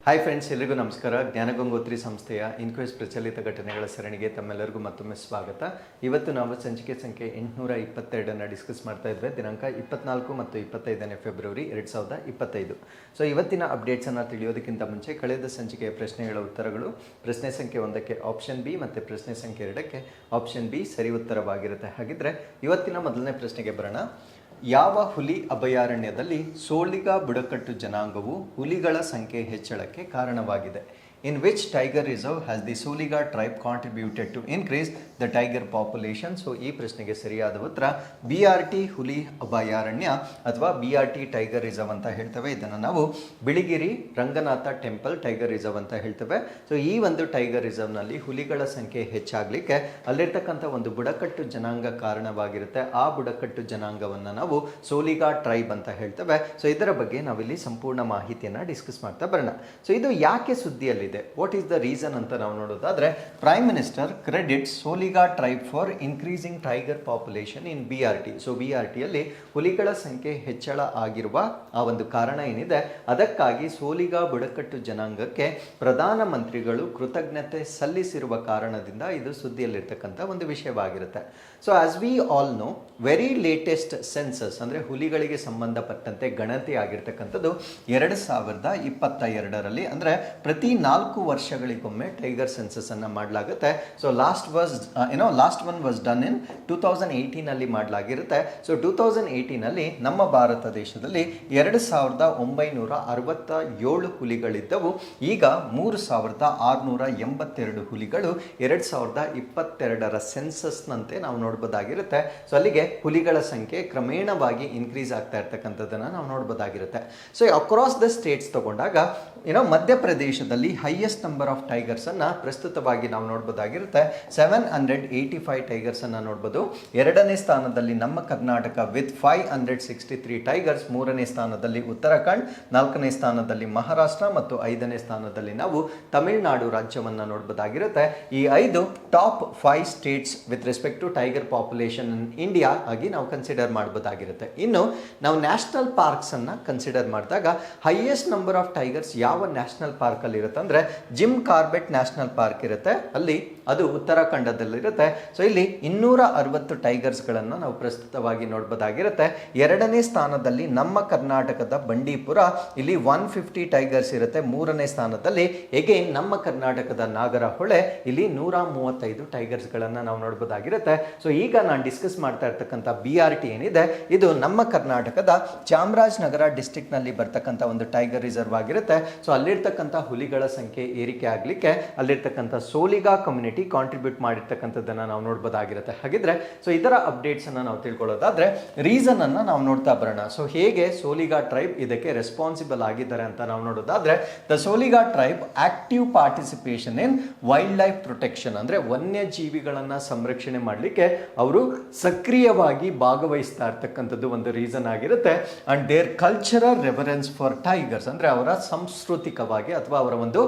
Hi friends, ಎಲ್ರಿಗೂ ನಮಸ್ಕಾರ. ಜ್ಞಾನಗಂಗೋತ್ರಿ ಸಂಸ್ಥೆಯ ಇನ್ಕ್ವೆಸ್ ಪ್ರಚಲಿತ ಘಟನೆಗಳ ಸರಣಿಗೆ ತಮ್ಮೆಲ್ಲರಿಗೂ ಮತ್ತೊಮ್ಮೆ ಸ್ವಾಗತ. ಇವತ್ತು ನಾವು ಸಂಚಿಕೆ ಸಂಖ್ಯೆ 822 ಡಿಸ್ಕಸ್ ಮಾಡ್ತಾ ಇದ್ವಿ. ದಿನಾಂಕ 24 ಮತ್ತು 25 ಫೆಬ್ರವರಿ 2025. ಸೊ ಇವತ್ತಿನ ಅಪ್ಡೇಟ್ಸನ್ನು ತಿಳಿಯೋದಕ್ಕಿಂತ ಮುಂಚೆ ಕಳೆದ ಸಂಚಿಕೆಯ ಪ್ರಶ್ನೆಗಳ ಉತ್ತರಗಳು ಪ್ರಶ್ನೆ ಸಂಖ್ಯೆ 1ಕ್ಕೆ ಆಪ್ಷನ್ ಬಿ ಮತ್ತು ಪ್ರಶ್ನೆ ಸಂಖ್ಯೆ 2ಕ್ಕೆ ಆಪ್ಷನ್ ಬಿ ಸರಿ ಉತ್ತರವಾಗಿರುತ್ತೆ. ಹಾಗಿದ್ರೆ ಇವತ್ತಿನ ಮೊದಲನೇ ಪ್ರಶ್ನೆಗೆ ಬರೋಣ. ಯಾವ ಹುಲಿ ಅಭಯಾರಣ್ಯದಲ್ಲಿ ಸೋಲಿಗ ಬುಡಕಟ್ಟು ಜನಾಂಗವು ಹುಲಿಗಳ ಸಂಖ್ಯೆ ಹೆಚ್ಚಳಕ್ಕೆ ಕಾರಣವಾಗಿದೆ? In which tiger reserve has the Soliga tribe contributed to increase the tiger population? So ಈ ಪ್ರಶ್ನೆಗೆ ಸರಿಯಾದ ಉತ್ತರ BRT ಹುಲಿ ಅಭಯಾರಣ್ಯ ಅಥವಾ BRT ಟೈಗರ್ ರಿಸರ್ವ್ ಅಂತ ಹೇಳ್ತೇವೆ. ಇದನ್ನು ನಾವು Biligiri Ranganatha temple tiger reserve ಅಂತ ಹೇಳ್ತೇವೆ. ಸೊ ಈ ಒಂದು ಟೈಗರ್ ರಿಸರ್ವ್ನಲ್ಲಿ ಹುಲಿಗಳ ಸಂಖ್ಯೆ ಹೆಚ್ಚಾಗಲಿಕ್ಕೆ ಅಲ್ಲಿರ್ತಕ್ಕಂಥ ಒಂದು ಬುಡಕಟ್ಟು ಜನಾಂಗ ಕಾರಣವಾಗಿರುತ್ತೆ. ಆ ಬುಡಕಟ್ಟು ಜನಾಂಗವನ್ನು ನಾವು ಸೋಲಿಗಾ ಟ್ರೈಬ್ ಅಂತ ಹೇಳ್ತೇವೆ. ಸೊ ಇದರ ಬಗ್ಗೆ ನಾವಿಲ್ಲಿ ಸಂಪೂರ್ಣ ಮಾಹಿತಿಯನ್ನು ಡಿಸ್ಕಸ್ ಮಾಡ್ತಾ ಬರೋಣ. ಸೊ ಇದು ಯಾಕೆ ಸುದ್ದಿಯಲ್ಲಿದೆ, ವಾಟ್ ಈಸ್ ದ ರೀಸನ್ ಅಂತ ನಾವು ನೋಡೋದಾದ್ರೆ, prime minister credit Soliga tribe for increasing tiger population in BRT. So BRTಯಲ್ಲಿ ಹುಲಿಗಳ ಸಂಖ್ಯೆ ಹೆಚ್ಚಳ ಆಗಿರುವ ಆ ಒಂದು ಕಾರಣ ಏನಿದೆ, ಅದಕ್ಕಾಗಿ ಸೋಲಿಗಾ ಬುಡಕಟ್ಟು ಜನಾಂಗಕ್ಕೆ ಪ್ರಧಾನಮಂತ್ರಿಗಳು ಕೃತಜ್ಞತೆ ಸಲ್ಲಿಸಿರುವ ಕಾರಣದಿಂದ ಇದು ಸುದ್ದಿಯಲ್ಲಿರ್ತಕ್ಕಂಥ ಒಂದು ವಿಷಯವಾಗಿರುತ್ತೆ. So as we all know, very latest census ಅಂದರೆ ಹುಲಿಗಳಿಗೆ ಸಂಬಂಧಪಟ್ಟಂತೆ ಗಣತಿ ಆಗಿರ್ತಕ್ಕಂಥದ್ದು 2022ರಲ್ಲಿ, ಅಂದರೆ ಪ್ರತಿ 4 ವರ್ಷಗಳಿಗೊಮ್ಮೆ ಟೈಗರ್ ಸೆನ್ಸಸ್ ಅನ್ನು ಮಾಡಲಾಗುತ್ತೆ. So last one was done in 2018 ಮಾಡಲಾಗಿರುತ್ತೆ. ಸೊ 2018 ನಮ್ಮ ಭಾರತ ದೇಶದಲ್ಲಿ 2967 ಹುಲಿಗಳಿದ್ದವು. ಈಗ 3682 ಹುಲಿಗಳು 2022ರ ಸೆನ್ಸಸ್ನಂತೆ ನಾವು ನೋಡ್ಬೋದಾಗಿರುತ್ತೆ. ಸೊ ಅಲ್ಲಿಗೆ ಹುಲಿಗಳ ಸಂಖ್ಯೆ ಕ್ರಮೇಣವಾಗಿ ಇನ್ಕ್ರೀಸ್ ಆಗ್ತಾ ಇರ್ತಕ್ಕಂಥದ್ದನ್ನು ನಾವು ನೋಡ್ಬೋದಾಗಿರುತ್ತೆ. ಸೊ ಅಕ್ರಾಸ್ ದ ಸ್ಟೇಟ್ಸ್ ತಗೊಂಡಾಗ ಮಧ್ಯಪ್ರದೇಶದಲ್ಲಿ ಹೈಯೆಸ್ಟ್ ನಂಬರ್ ಆಫ್ ಟೈಗರ್ಸ್ ಅನ್ನ ಪ್ರಸ್ತುತವಾಗಿ ನಾವು ನೋಡ್ಬೋದಾಗಿರುತ್ತೆ. 785 ಟೈಗರ್ಸ್ ಅನ್ನ ನೋಡ್ಬೋದು. 2ನೇ ಸ್ಥಾನದಲ್ಲಿ ನಮ್ಮ ಕರ್ನಾಟಕ ವಿತ್ 563 ಟೈಗರ್ಸ್. 3ನೇ ಸ್ಥಾನದಲ್ಲಿ ಉತ್ತರಾಖಂಡ್, 4ನೇ ಸ್ಥಾನದಲ್ಲಿ ಮಹಾರಾಷ್ಟ್ರ ಮತ್ತು 5ನೇ ಸ್ಥಾನದಲ್ಲಿ ನಾವು ತಮಿಳುನಾಡು ರಾಜ್ಯವನ್ನ ನೋಡ್ಬೋದಾಗಿರುತ್ತೆ. ಈ 5 top 5 states with respect to tiger population in India ಆಗಿ ನಾವು ಕನ್ಸಿಡರ್ ಮಾಡಬಹುದಾಗಿರುತ್ತೆ. ಇನ್ನು ನಾವು ನ್ಯಾಷನಲ್ ಪಾರ್ಕ್ಸ್ ಅನ್ನ ಕನ್ಸಿಡರ್ ಮಾಡಿದಾಗ ಹೈಯೆಸ್ಟ್ ನಂಬರ್ ಆಫ್ ಟೈಗರ್ಸ್ ಯಾವ ನ್ಯಾಷನಲ್ ಪಾರ್ಕ್ ಅಲ್ಲಿ ಇರುತ್ತೆ ಅಂದ್ರೆ ಜಿಮ್ ಕಾರ್ಬೆಟ್ ನ್ಯಾಷನಲ್ ಪಾರ್ಕ್ ಇರುತ್ತೆ. ಅಲ್ಲಿ ಅದು ಉತ್ತರಾಖಂಡದಲ್ಲಿರುತ್ತೆ. ಸೊ ಇಲ್ಲಿ 260 ಟೈಗರ್ಸ್ಗಳನ್ನು ನಾವು ಪ್ರಸ್ತುತವಾಗಿ ನೋಡ್ಬೋದಾಗಿರುತ್ತೆ. 2ನೇ ಸ್ಥಾನದಲ್ಲಿ ನಮ್ಮ ಕರ್ನಾಟಕದ ಬಂಡೀಪುರ, ಇಲ್ಲಿ 150 ಟೈಗರ್ಸ್ ಇರುತ್ತೆ. 3ನೇ ಸ್ಥಾನದಲ್ಲಿ ಎಗೇನ್ ನಮ್ಮ ಕರ್ನಾಟಕದ ನಾಗರಹೊಳೆ, ಇಲ್ಲಿ 135 ಟೈಗರ್ಸ್ಗಳನ್ನು ನಾವು ನೋಡ್ಬೋದಾಗಿರುತ್ತೆ. ಸೊ ಈಗ ನಾನು ಡಿಸ್ಕಸ್ ಮಾಡ್ತಾ ಇರ್ತಕ್ಕಂಥ BRT ಏನಿದೆ, ಇದು ನಮ್ಮ ಕರ್ನಾಟಕದ ಚಾಮರಾಜನಗರ ಡಿಸ್ಟ್ರಿಕ್ಟ್ನಲ್ಲಿ ಬರ್ತಕ್ಕಂಥ ಒಂದು ಟೈಗರ್ ರಿಸರ್ವ್ ಆಗಿರುತ್ತೆ. ಸೊ ಅಲ್ಲಿರ್ತಕ್ಕಂಥ ಹುಲಿಗಳ ಸಂಖ್ಯೆ ಏರಿಕೆ ಆಗಲಿಕ್ಕೆ ಅಲ್ಲಿರ್ತಕ್ಕಂಥ ಸೋಲಿಗಾ ಕಮ್ಯುನಿಟಿ ಕಾಂಟ್ರಿಬ್ಯೂಟ್ ಮಾಡಿರ್ತಕ್ಕಂಥದ್ದನ್ನು ನಾವು ನೋಡ್ಬೋದಾಗಿರುತ್ತೆ. ಹಾಗಿದ್ರೆ ಸೊ ಇದರ ಅಪ್ಡೇಟ್ಸ್ ಅನ್ನು ನಾವು ತಿಳ್ಕೊಳ್ಳೋದಾದ್ರೆ ರೀಸನ್ ಅನ್ನ ನಾವು ನೋಡ್ತಾ ಬರೋಣ. ಸೊ ಹೇಗೆ ಸೋಲಿಗಾ ಟ್ರೈಬ್ ಇದಕ್ಕೆ ರೆಸ್ಪಾನ್ಸಿಬಲ್ ಆಗಿದ್ದಾರೆ ಅಂತ ನಾವು ನೋಡೋದಾದ್ರೆ, the Soliga tribe active participation in wildlife protection, ಅಂದ್ರೆ ವನ್ಯಜೀವಿಗಳನ್ನ ಸಂರಕ್ಷಣೆ ಮಾಡಲಿಕ್ಕೆ ಅವರು ಸಕ್ರಿಯವಾಗಿ ಭಾಗವಹಿಸ್ತಾ ಇರ್ತಕ್ಕಂಥದ್ದು ಒಂದು ರೀಸನ್ ಆಗಿರುತ್ತೆ. And there cultural reference for tigers, ಅಂದ್ರೆ ಅವರ ಸಾಂಸ್ಕೃತಿಕವಾಗಿ ಅಥವಾ ಅವರ ಒಂದು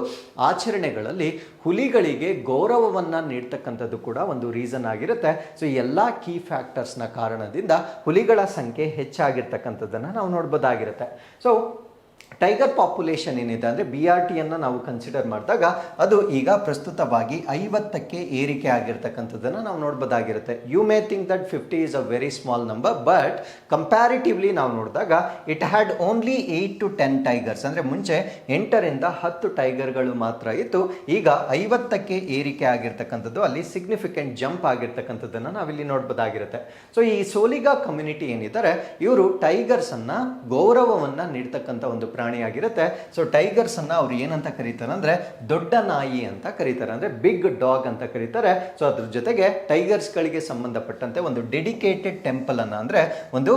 ಆಚರಣೆಗಳಲ್ಲಿ ಹುಲಿಗಳಿಗೆ ಗೌರವವನ್ನ ನೀಡ್ತಕ್ಕಂಥದ್ದು ಕೂಡ ಒಂದು ರೀಸನ್ ಆಗಿರುತ್ತೆ. ಸೊ ಎಲ್ಲ ಕೀ ಫ್ಯಾಕ್ಟರ್ಸ್ನ ಕಾರಣದಿಂದ ಹುಲಿಗಳ ಸಂಖ್ಯೆ ಹೆಚ್ಚಾಗಿರ್ತಕ್ಕಂಥದ್ದನ್ನು ನಾವು ನೋಡ್ಬೋದಾಗಿರುತ್ತೆ. ಸೊ ಟೈಗರ್ ಪಾಪ್ಯುಲೇಷನ್ ಏನಿದೆ ಅಂದರೆ BRTಯನ್ನು ನಾವು ಕನ್ಸಿಡರ್ ಮಾಡಿದಾಗ ಅದು ಈಗ ಪ್ರಸ್ತುತವಾಗಿ 50ಕ್ಕೆ ಏರಿಕೆ ಆಗಿರ್ತಕ್ಕಂಥದ್ದನ್ನು ನಾವು ನೋಡ್ಬೋದಾಗಿರುತ್ತೆ. You may think that 50 is a very small number, but comparatively ನಾವು ನೋಡಿದಾಗ it had only 8 to 10 tigers, ಅಂದರೆ ಮುಂಚೆ 8ರಿಂದ 10 ಟೈಗರ್ಗಳು ಮಾತ್ರ ಇತ್ತು. ಈಗ 50ಕ್ಕೆ ಏರಿಕೆ ಆಗಿರ್ತಕ್ಕಂಥದ್ದು, ಅಲ್ಲಿ ಸಿಗ್ನಿಫಿಕೆಂಟ್ ಜಂಪ್ ಆಗಿರ್ತಕ್ಕಂಥದ್ದನ್ನು ನಾವಿಲ್ಲಿ ನೋಡ್ಬೋದಾಗಿರುತ್ತೆ. ಸೊ ಈ ಸೋಲಿಗಾ ಕಮ್ಯುನಿಟಿ ಏನಿದ್ದಾರೆ, ಇವರು ಟೈಗರ್ಸ್ ಅನ್ನ ಗೌರವವನ್ನ ನೀಡ್ತಕ್ಕಂಥ ಒಂದು ಪ್ರಾಣಿಯಾಗಿರುತ್ತೆ. ಸೊ ಟೈಗರ್ಸ್ ಅನ್ನ ಅವ್ರು ಏನಂತ ಕರೀತಾರೆ ಅಂದ್ರೆ ದೊಡ್ಡ ನಾಯಿ ಅಂತ ಕರೀತಾರೆ, ಅಂದ್ರೆ ಬಿಗ್ ಡಾಗ್ ಅಂತ ಕರೀತಾರೆ. ಸೊ ಅದ್ರ ಜೊತೆಗೆ ಟೈಗರ್ಸ್ ಗಳಿಗೆ ಸಂಬಂಧಪಟ್ಟಂತೆ ಒಂದು ಡೆಡಿಕೇಟೆಡ್ ಟೆಂಪಲ್ ಅನ್ನ, ಅಂದ್ರೆ ಒಂದು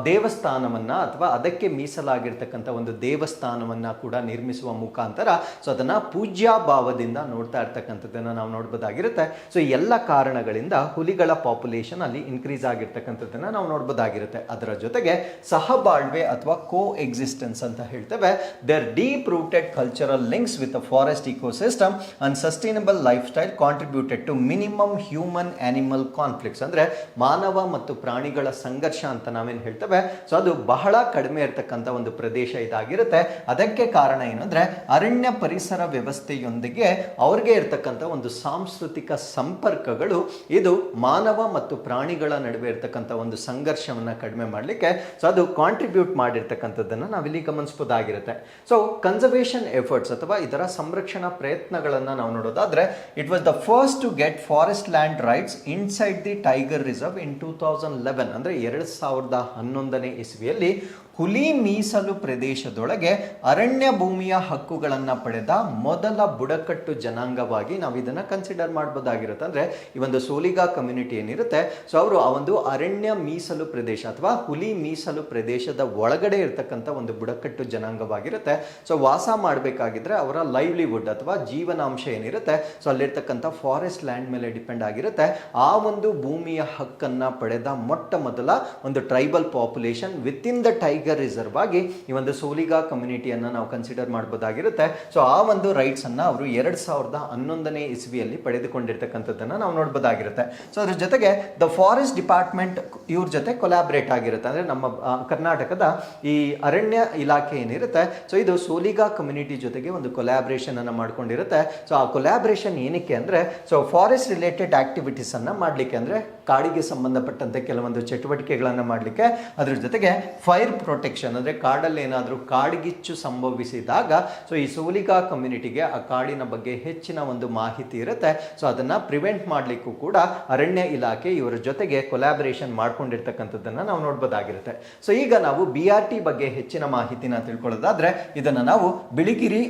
ದೇವಸ್ಥಾನವನ್ನ ಅಥವಾ ಅದಕ್ಕೆ ಮೀಸಲಾಗಿರ್ತಕ್ಕಂಥ ಒಂದು ದೇವಸ್ಥಾನವನ್ನ ಕೂಡ ನಿರ್ಮಿಸುವ ಮುಖಾಂತರ ಸೊ ಅದನ್ನ ಪೂಜ್ಯ ಭಾವದಿಂದ ನೋಡ್ತಾ ಇರ್ತಕ್ಕಂಥದ್ದನ್ನ ನಾವು ನೋಡ್ಬೋದಾಗಿರುತ್ತೆ. ಸೊ ಎಲ್ಲ ಕಾರಣಗಳಿಂದ ಹುಲಿಗಳ ಪಾಪ್ಯುಲೇಷನ್ ಅಲ್ಲಿ ಇನ್ಕ್ರೀಸ್ ಆಗಿರ್ತಕ್ಕಂಥದ್ದನ್ನ ನಾವು ನೋಡ್ಬೋದಾಗಿರುತ್ತೆ. ಅದರ ಜೊತೆಗೆ ಸಹಬಾಳ್ವೆ ಅಥವಾ ಕೋ ಎಕ್ಸಿಸ್ಟೆನ್ಸ್ ಅಂತ ಹೇಳ್ತೀವಿ. ಹೇಳ್ತೇವೆ, their deep rooted cultural links with forest ecosystem and sustainable lifestyle contributed to minimum human animal conflicts. ಅಂದ್ರೆ ಮಾನವ ಮತ್ತು ಪ್ರಾಣಿಗಳ ಸಂಘರ್ಷ ಅಂತ ನಾವೇನು ಹೇಳ್ತೇವೆ, ಸೊ ಅದು ಬಹಳ ಕಡಿಮೆ ಇರತಕ್ಕಂಥ ಒಂದು ಪ್ರದೇಶ ಇದಾಗಿರುತ್ತೆ. ಅದಕ್ಕೆ ಕಾರಣ ಏನಂದ್ರೆ ಅರಣ್ಯ ಪರಿಸರ ವ್ಯವಸ್ಥೆಯೊಂದಿಗೆ ಅವ್ರಿಗೆ ಇರತಕ್ಕಂಥ ಒಂದು ಸಾಂಸ್ಕೃತಿಕ ಸಂಪರ್ಕಗಳು ಇದು ಮಾನವ ಮತ್ತು ಪ್ರಾಣಿಗಳ ನಡುವೆ ಇರತಕ್ಕಂಥ ಒಂದು ಸಂಘರ್ಷವನ್ನ ಕಡಿಮೆ ಮಾಡಲಿಕ್ಕೆ ಸೊ ಅದು ಕಾಂಟ್ರಿಬ್ಯೂಟ್ ಮಾಡಿರ್ತಕ್ಕಂಥದ್ದನ್ನು ನಾವಿಲ್ಲಿ ಗಮನಿಸಬಹುದಾಗಿರುತ್ತೆ. ಸೊ ಕನ್ಸರ್ವೇಷನ್ ಎಫರ್ಟ್ಸ್ ಅಥವಾ ಇದರ ಸಂರಕ್ಷಣಾ ಪ್ರಯತ್ನಗಳನ್ನು ನಾವು ನೋಡೋದಾದ್ರೆ, it was the first to get forest land rights inside the tiger reserve in 2011 ಅಂದ್ರೆ 2011ನೇ ಇಸ್ವಿಯಲ್ಲಿ ಹುಲಿ ಮೀಸಲು ಪ್ರದೇಶದೊಳಗೆ ಅರಣ್ಯ ಭೂಮಿಯ ಹಕ್ಕುಗಳನ್ನು ಪಡೆದ ಮೊದಲ ಬುಡಕಟ್ಟು ಜನಾಂಗವಾಗಿ ನಾವು ಇದನ್ನು ಕನ್ಸಿಡರ್ ಮಾಡಬಹುದಾಗಿರುತ್ತೆ. ಅಂದರೆ ಈ ಒಂದು ಸೋಲಿಗಾ ಕಮ್ಯುನಿಟಿ ಏನಿರುತ್ತೆ, ಸೊ ಅವರು ಆ ಒಂದು ಅರಣ್ಯ ಮೀಸಲು ಪ್ರದೇಶ ಅಥವಾ ಹುಲಿ ಮೀಸಲು ಪ್ರದೇಶದ ಒಳಗಡೆ ಇರತಕ್ಕಂಥ ಒಂದು ಬುಡಕಟ್ಟು ಜನಾಂಗವಾಗಿರುತ್ತೆ. ಸೊ ವಾಸ ಮಾಡಬೇಕಾಗಿದ್ರೆ ಅವರ ಲೈವ್ಲಿಹುಡ್ ಅಥವಾ ಜೀವನಾಂಶ ಏನಿರುತ್ತೆ, ಸೊ ಅಲ್ಲಿರ್ತಕ್ಕಂಥ ಫಾರೆಸ್ಟ್ ಲ್ಯಾಂಡ್ ಮೇಲೆ ಡಿಪೆಂಡ್ ಆಗಿರುತ್ತೆ. ಆ ಒಂದು ಭೂಮಿಯ ಹಕ್ಕನ್ನು ಪಡೆದ ಮೊಟ್ಟ ಮೊದಲ ಒಂದು tribal population with in the tiger reserve ಆಗಿ ಈ ಒಂದು ಸೋಲಿಗಾ ಕಮ್ಯುನಿಟಿಯನ್ನು ನಾವು ಕನ್ಸಿಡರ್ ಮಾಡಬಹುದಾಗಿರುತ್ತೆ. ಸೊ ಆ ಒಂದು ರೈಟ್ಸ್ ಅನ್ನ ಅವರು 2011ನೇ ಇಸ್ವಿಯಲ್ಲಿ ಪಡೆದುಕೊಂಡಿರ್ತಕ್ಕಂಥದ್ದನ್ನ ನಾವು ನೋಡಬಹುದಾಗಿರುತ್ತೆ. ಸೊ ಅದ್ರ ಜೊತೆಗೆ ದ ಫಾರೆಸ್ಟ್ ಡಿಪಾರ್ಟ್ಮೆಂಟ್ ಇವ್ರ ಜೊತೆ ಕೊಲಾಬ್ರೇಟ್ ಆಗಿರುತ್ತೆ. ಅಂದ್ರೆ ನಮ್ಮ ಕರ್ನಾಟಕದ ಈ ಅರಣ್ಯ ಇಲಾಖೆ ಏನಿರುತ್ತೆ, ಸೊ ಇದು ಸೋಲಿಗಾ ಕಮ್ಯುನಿಟಿ ಜೊತೆಗೆ ಒಂದು ಕೊಲಾಬ್ರೇಷನ್ ಅನ್ನ ಮಾಡ್ಕೊಂಡಿರುತ್ತೆ. ಸೊ ಆ ಕೊಲಾಬ್ರೇಷನ್ ಏನಕ್ಕೆ ಅಂದ್ರೆ, ಸೊ ಫಾರೆಸ್ಟ್ ರಿಲೇಟೆಡ್ ಆಕ್ಟಿವಿಟೀಸ್ ಅನ್ನ ಮಾಡ್ಲಿಕ್ಕೆ, ಅಂದ್ರೆ ಕಾಡಿಗೆ ಸಂಬಂಧಪಟ್ಟಂತೆ ಕೆಲವೊಂದು ಚಟುವಟಿಕೆಗಳನ್ನು ಮಾಡಲಿಕ್ಕೆ, ಅದ್ರ ಜೊತೆಗೆ ಫೈರ್ ಪ್ರೊಟೆಕ್ಷನ್ ಅಂದರೆ ಕಾಡಲ್ಲಿ ಏನಾದರೂ ಕಾಡ್ಗಿಚ್ಚು ಸಂಭವಿಸಿದಾಗ ಸೊ ಈ ಸೋಲಿಗಾ ಕಮ್ಯುನಿಟಿಗೆ ಆ ಕಾಡಿನ ಬಗ್ಗೆ ಹೆಚ್ಚಿನ ಒಂದು ಮಾಹಿತಿ ಇರುತ್ತೆ. ಸೊ ಅದನ್ನು ಪ್ರಿವೆಂಟ್ ಮಾಡಲಿಕ್ಕೂ ಕೂಡ ಅರಣ್ಯ ಇಲಾಖೆ ಇವರ ಜೊತೆಗೆ ಕೊಲಾಬರೇಷನ್ ಮಾಡ್ಕೊಂಡಿರ್ತಕ್ಕಂಥದ್ದನ್ನು ನಾವು ನೋಡ್ಬೋದಾಗಿರುತ್ತೆ. ಸೊ ಈಗ ನಾವು BRT ಬಗ್ಗೆ ಹೆಚ್ಚಿನ ಮಾಹಿತಿನ ತಿಳ್ಕೊಳ್ಳೋದಾದ್ರೆ, ಇದನ್ನು ನಾವು ಬಿಳಿಗಿರಿ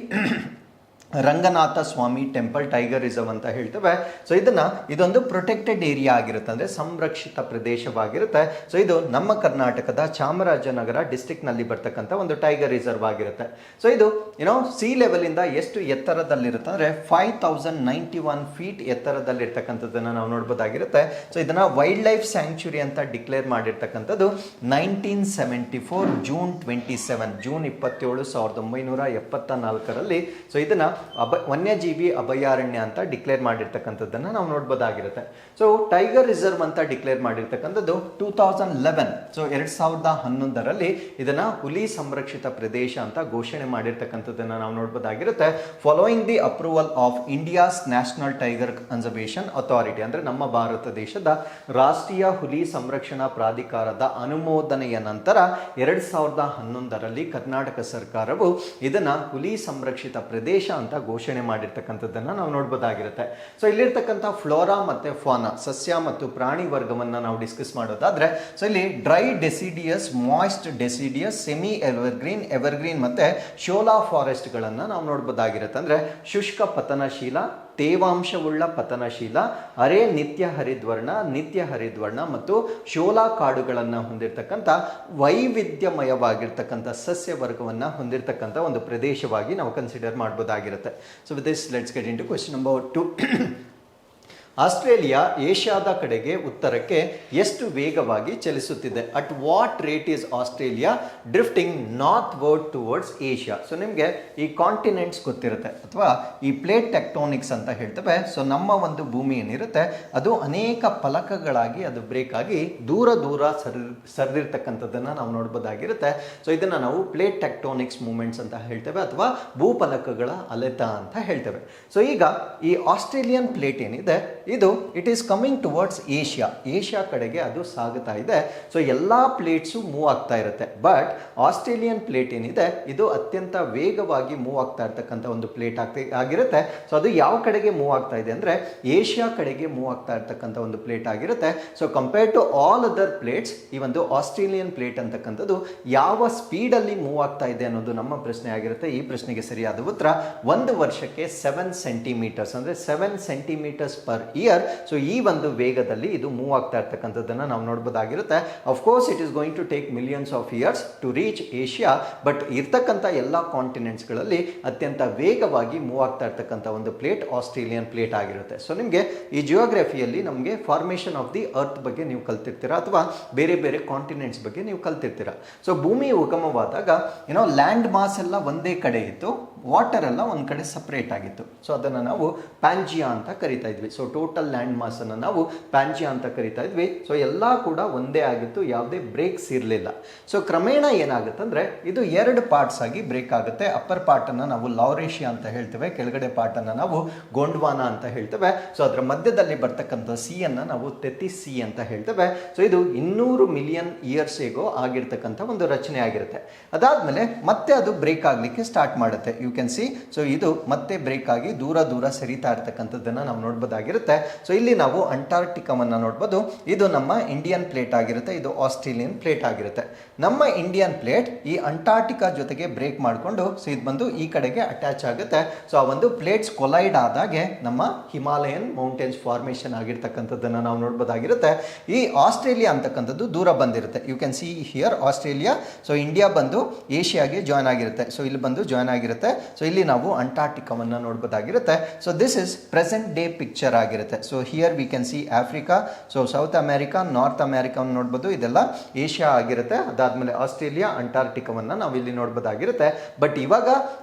ರಂಗನಾಥ ಸ್ವಾಮಿ ಟೆಂಪಲ್ ಟೈಗರ್ ರಿಸರ್ವ್ ಅಂತ ಹೇಳ್ತೇವೆ. ಸೊ ಇದೊಂದು ಪ್ರೊಟೆಕ್ಟೆಡ್ ಏರಿಯಾ ಆಗಿರುತ್ತೆ, ಅಂದ್ರೆ ಸಂರಕ್ಷಿತ ಪ್ರದೇಶವಾಗಿರುತ್ತೆ. ಸೊ ಇದು ನಮ್ಮ ಕರ್ನಾಟಕದ ಚಾಮರಾಜನಗರ ಡಿಸ್ಟ್ರಿಕ್ಟ್ ನಲ್ಲಿ ಬರ್ತಕ್ಕಂಥ ಒಂದು ಟೈಗರ್ ರಿಸರ್ವ್ ಆಗಿರುತ್ತೆ. ಸೊ ಇದು ಸಿ ಲೆವೆಲ್ ಇಂದ ಎಷ್ಟು ಎತ್ತರದಲ್ಲಿರುತ್ತೆ ಅಂದ್ರೆ 5091 ಫೀಟ್ ಎತ್ತರದಲ್ಲಿರ್ತಕ್ಕಂಥದ್ದನ್ನ ನಾವು ನೋಡ್ಬೋದಾಗಿರುತ್ತೆ. ಸೊ ಇದನ್ನ ವೈಲ್ಡ್ ಲೈಫ್ ಸ್ಯಾಂಕ್ಚುರಿ ಅಂತ ಡಿಕ್ಲೇರ್ ಮಾಡಿರ್ತಕ್ಕಂಥದ್ದು 1974 ಜೂನ್ 27 1974ರಲ್ಲಿ. ಸೊ ಇದನ್ನ ವನ್ಯಜೀವಿ ಅಭಯಾರಣ್ಯ ಅಂತ ಡಿಕ್ಲೇರ್ ಮಾಡಿರ್ತಕ್ಕಂಥದ್ದನ್ನು ನಾವು ನೋಡ್ಬೋದಾಗಿರುತ್ತೆ. ಸೊ ಟೈಗರ್ ರಿಸರ್ವ್ ಅಂತ ಡಿಕ್ಲೇರ್ ಮಾಡಿರ್ತಕ್ಕಂಥದ್ದು 2011, ಸೊ 2011ರಲ್ಲಿ ಇದನ್ನ ಹುಲಿ ಸಂರಕ್ಷಿತ ಪ್ರದೇಶ ಅಂತ ಘೋಷಣೆ ಮಾಡಿರ್ತಕ್ಕಂಥದ್ದನ್ನು ನಾವು ನೋಡ್ಬೋದಾಗಿರುತ್ತೆ. Following the approval of India's national tiger conservation authority, ಅಂದ್ರೆ ನಮ್ಮ ಭಾರತ ದೇಶದ ರಾಷ್ಟ್ರೀಯ ಹುಲಿ ಸಂರಕ್ಷಣಾ ಪ್ರಾಧಿಕಾರದ ಅನುಮೋದನೆಯ ನಂತರ 2011ರಲ್ಲಿ ಕರ್ನಾಟಕ ಸರ್ಕಾರವು ಇದನ್ನ ಹುಲಿ ಸಂರಕ್ಷಿತ ಪ್ರದೇಶ ಅಂತ ಘೋಷಣೆ ಮಾಡಿರ್ತಕ್ಕಂಥದ್ದನ್ನ ನಾವು ನೋಡ್ಬೋದಾಗಿರುತ್ತೆ. ಸೊ ಇಲ್ಲಿರ್ತಕ್ಕಂಥ ಫ್ಲೋರಾ ಮತ್ತೆ ಫಾನಾ, ಸಸ್ಯ ಮತ್ತು ಪ್ರಾಣಿ ವರ್ಗವನ್ನ ನಾವು ಡಿಸ್ಕಸ್ ಮಾಡೋದಾದ್ರೆ, ಸೊ ಇಲ್ಲಿ dry deciduous, moist deciduous, semi evergreen, evergreen ಮತ್ತೆ ಶೋಲಾ ಫಾರೆಸ್ಟ್ ಗಳನ್ನ ನಾವು ನೋಡ್ಬೋದಾಗಿರುತ್ತೆ. ಅಂದ್ರೆ ಶುಷ್ಕ ಪತನಶೀಲ, ತೇವಾಂಶವುಳ್ಳ ಪತನಶೀಲ, ಅರೆ ನಿತ್ಯ ಹರಿದ್ವರ್ಣ ಮತ್ತು ಶೋಲಾ ಕಾಡುಗಳನ್ನು ಹೊಂದಿರತಕ್ಕಂಥ ವೈವಿಧ್ಯಮಯವಾಗಿರ್ತಕ್ಕಂಥ ಸಸ್ಯ ವರ್ಗವನ್ನು ಹೊಂದಿರತಕ್ಕಂಥ ಒಂದು ಪ್ರದೇಶವಾಗಿ ನಾವು ಕನ್ಸಿಡರ್ ಮಾಡಬಹುದಾಗಿರುತ್ತೆ. So with this let's get into question number 2. Australia ಏಷ್ಯಾದ ಕಡೆಗೆ ಉತ್ತರಕ್ಕೆ ಎಷ್ಟು ವೇಗವಾಗಿ ಚಲಿಸುತ್ತಿದೆ? At what rate is Australia drifting northward towards Asia? So ನಿಮಗೆ ಈ ಕಾಂಟಿನೆಂಟ್ಸ್ ಗೊತ್ತಿರುತ್ತೆ ಅಥವಾ ಈ ಪ್ಲೇಟ್ ಟೆಕ್ಟೋನಿಕ್ಸ್ ಅಂತ ಹೇಳ್ತೇವೆ. ಸೊ ನಮ್ಮ ಒಂದು ಭೂಮಿ ಏನಿರುತ್ತೆ ಅದು ಅನೇಕ ಫಲಕಗಳಾಗಿ ಅದು ಬ್ರೇಕ್ ಆಗಿ ದೂರ ಸರಿದಿರ್ತಕ್ಕಂಥದ್ದನ್ನು ನಾವು ನೋಡ್ಬೋದಾಗಿರುತ್ತೆ. ಸೊ ಇದನ್ನು ನಾವು ಪ್ಲೇಟ್ ಟೆಕ್ಟೋನಿಕ್ಸ್ ಮೂಮೆಂಟ್ಸ್ ಅಂತ ಹೇಳ್ತೇವೆ ಅಥವಾ ಭೂಫಲಕಗಳ ಅಲೆತ ಅಂತ ಹೇಳ್ತೇವೆ. ಸೊ ಈಗ ಈ ಆಸ್ಟ್ರೇಲಿಯನ್ ಪ್ಲೇಟ್ ಏನಿದೆ ಇದು it is coming towards Asia ಕಡೆಗೆ ಅದು ಸಾಗುತ್ತಾ ಇದೆ. ಸೊ ಎಲ್ಲ ಪ್ಲೇಟ್ಸು ಮೂವ್ ಆಗ್ತಾ ಇರುತ್ತೆ. ಬಟ್ ಆಸ್ಟ್ರೇಲಿಯನ್ ಪ್ಲೇಟ್ ಏನಿದೆ ಇದು ಅತ್ಯಂತ ವೇಗವಾಗಿ ಮೂವ್ ಆಗ್ತಾ ಇರ್ತಕ್ಕಂಥ ಒಂದು ಪ್ಲೇಟ್ ಆಗಿರುತ್ತೆ. ಸೊ ಅದು ಯಾವ ಕಡೆಗೆ ಮೂವ್ ಆಗ್ತಾ ಇದೆ ಅಂದ್ರೆ ಏಷ್ಯಾ ಕಡೆಗೆ ಮೂವ್ ಆಗ್ತಾ ಇರ್ತಕ್ಕಂಥ ಒಂದು ಪ್ಲೇಟ್ ಆಗಿರುತ್ತೆ. So compare to all other plates, ಈ ಒಂದು ಆಸ್ಟ್ರೇಲಿಯನ್ ಪ್ಲೇಟ್ ಅಂತಕ್ಕಂಥದ್ದು ಯಾವ ಸ್ಪೀಡಲ್ಲಿ ಮೂವ್ ಆಗ್ತಾ ಇದೆ ಅನ್ನೋದು ನಮ್ಮ ಪ್ರಶ್ನೆ ಆಗಿರುತ್ತೆ. ಈ ಪ್ರಶ್ನೆಗೆ ಸರಿಯಾದ ಉತ್ತರ 1 ವರ್ಷಕ್ಕೆ 7 ಸೆಂಟಿಮೀಟರ್ಸ್, ಅಂದರೆ 7 ಸೆಂಟಿಮೀಟರ್ಸ್ ಪರ್ ಇಯರ್. ಸೊ ಈ ಒಂದು ವೇಗದಲ್ಲಿ ಇದು ಮೂವ್ ಆಗ್ತಾ ಇರ್ತಕ್ಕಂಥದ್ದನ್ನು ನಾವು ನೋಡ್ಬೋದಾಗಿರುತ್ತೆ. Of course it is going to take millions of years to reach Asia, but ಇರ್ತಕ್ಕಂಥ ಎಲ್ಲ ಕಾಂಟಿನೆಂಟ್ಸ್ಗಳಲ್ಲಿ ಅತ್ಯಂತ ವೇಗವಾಗಿ ಮೂವ್ ಆಗ್ತಾ ಇರ್ತಕ್ಕಂಥ ಒಂದು ಪ್ಲೇಟ್ ಆಸ್ಟ್ರೇಲಿಯನ್ ಪ್ಲೇಟ್ ಆಗಿರುತ್ತೆ. ಸೊ ನಿಮಗೆ ಈ ಜಿಯೋಗ್ರಫಿಯಲ್ಲಿ ನಮಗೆ ಫಾರ್ಮೇಷನ್ ಆಫ್ ದಿ ಅರ್ತ್ ಬಗ್ಗೆ ನೀವು ಕಲ್ತಿರ್ತೀರಾ ಅಥವಾ ಬೇರೆ ಬೇರೆ ಕಾಂಟಿನೆಂಟ್ಸ್ ಬಗ್ಗೆ ನೀವು ಕಲ್ತಿರ್ತೀರಾ. ಸೊ ಭೂಮಿ ಉಗಮವಾದಾಗ ಲ್ಯಾಂಡ್ ಮಾಸ್ ಎಲ್ಲ ಒಂದೇ ಕಡೆ ಇತ್ತು, ವಾಟರ್ ಎಲ್ಲ ಒಂದು ಕಡೆ ಸಪ್ರೇಟ್ ಆಗಿತ್ತು. ಸೊ ಅದನ್ನು ನಾವು ಪ್ಯಾಂಜಿಯಾ ಅಂತ ಕರಿತಾ ಇದ್ವಿ. ಸೊ ಟೋಟಲ್ ಲ್ಯಾಂಡ್ ಮಾಸ್ ಅನ್ನು ನಾವು ಪ್ಯಾಂಜಿಯಾ ಅಂತ ಕರಿತಾ ಇದ್ವಿ. ಸೊ ಎಲ್ಲ ಕೂಡ ಒಂದೇ ಆಗಿತ್ತು, ಯಾವುದೇ ಬ್ರೇಕ್ಸ್ ಇರಲಿಲ್ಲ. ಸೊ ಕ್ರಮೇಣ ಏನಾಗುತ್ತೆ ಅಂದರೆ ಇದು ಎರಡು ಪಾರ್ಟ್ಸ್ ಆಗಿ ಬ್ರೇಕ್ ಆಗುತ್ತೆ. ಅಪ್ಪರ್ ಪಾರ್ಟನ್ನು ನಾವು ಲೌರೇಷಿಯಾ ಅಂತ ಹೇಳ್ತೇವೆ, ಕೆಳಗಡೆ ಪಾರ್ಟನ್ನು ನಾವು ಗೊಂಡ್ವಾನಾ ಅಂತ ಹೇಳ್ತೇವೆ. ಸೊ ಅದರ ಮಧ್ಯದಲ್ಲಿ ಬರ್ತಕ್ಕಂಥ ಸಿಯನ್ನು ನಾವು ತೆತಿಸ್ ಸಿ ಅಂತ ಹೇಳ್ತೇವೆ. ಸೊ ಇದು 200 ಮಿಲಿಯನ್ ಇಯರ್ಸ್ ಏಗೋ ಆಗಿರ್ತಕ್ಕಂಥ ಒಂದು ರಚನೆ ಆಗಿರುತ್ತೆ. ಅದಾದಮೇಲೆ ಮತ್ತೆ ಅದು ಬ್ರೇಕ್ ಆಗಲಿಕ್ಕೆ ಸ್ಟಾರ್ಟ್ ಮಾಡುತ್ತೆ. You can C. ಸೊ ಇದು ಮತ್ತೆ ಬ್ರೇಕ್ ಆಗಿ ದೂರ ದೂರ ಸರಿತಾ ಇರ್ತಕ್ಕಂಥದ್ದನ್ನು ನಾವು ನೋಡ್ಬೋದಾಗಿರುತ್ತೆ. ಸೊ ಇಲ್ಲಿ ನಾವು ಅಂಟಾರ್ಟಿಕಾವನ್ನು ನೋಡ್ಬೋದು. ಇದು ನಮ್ಮ ಇಂಡಿಯನ್ ಪ್ಲೇಟ್ ಆಗಿರುತ್ತೆ, ಇದು ಆಸ್ಟ್ರೇಲಿಯನ್ ಪ್ಲೇಟ್ ಆಗಿರುತ್ತೆ. ನಮ್ಮ ಇಂಡಿಯನ್ ಪ್ಲೇಟ್ ಈ ಅಂಟಾರ್ಟಿಕಾ ಜೊತೆಗೆ ಬ್ರೇಕ್ ಮಾಡಿಕೊಂಡು ಸೊ ಇದು ಬಂದು ಈ ಕಡೆಗೆ ಅಟ್ಯಾಚ್ ಆಗುತ್ತೆ. ಸೊ ಆ ಒಂದು ಪ್ಲೇಟ್ಸ್ ಕೊಲೈಡ್ ಆದಾಗೆ ನಮ್ಮ ಹಿಮಾಲಯನ್ ಮೌಂಟೇನ್ಸ್ ಫಾರ್ಮೇಷನ್ ಆಗಿರ್ತಕ್ಕಂಥದ್ದನ್ನು ನಾವು ನೋಡ್ಬೋದಾಗಿರುತ್ತೆ. ಈ ಆಸ್ಟ್ರೇಲಿಯಾ ಅಂತಕ್ಕಂಥದ್ದು ದೂರ ಬಂದಿರುತ್ತೆ. You can see here Australia. So India ಬಂದು ಏಷ್ಯಾಗೆ ಜಾಯ್ನ್ ಆಗಿರುತ್ತೆ. ಸೊ ಇಲ್ಲಿ ಬಂದು ಜಾಯ್ನ್ ಆಗಿರುತ್ತೆ. ಸೊ ಇಲ್ಲಿ ನಾವು ಅಂಟಾರ್ಟಿಕಾವನ್ನು ನೋಡ್ಬೋದಾಗಿರುತ್ತೆ. So this is present day picture ಆಗಿರುತ್ತೆ. So here we can see Africa, so South America, North ಅಮೆರಿಕಾವನ್ನು ನೋಡ್ಬೋದು, ಇದೆಲ್ಲ ಏಷ್ಯಾ ಆಗಿರುತ್ತೆ. ಅದಾದಮೇಲೆ ಆಸ್ಟ್ರೇಲಿಯಾ, ಅಂಟಾರ್ಟಿಕಾವನ್ನು ನಾವು ಇಲ್ಲಿ ನೋಡ್ಬೋದಾಗಿರುತ್ತೆ. ಬಟ್ ಇವಾಗ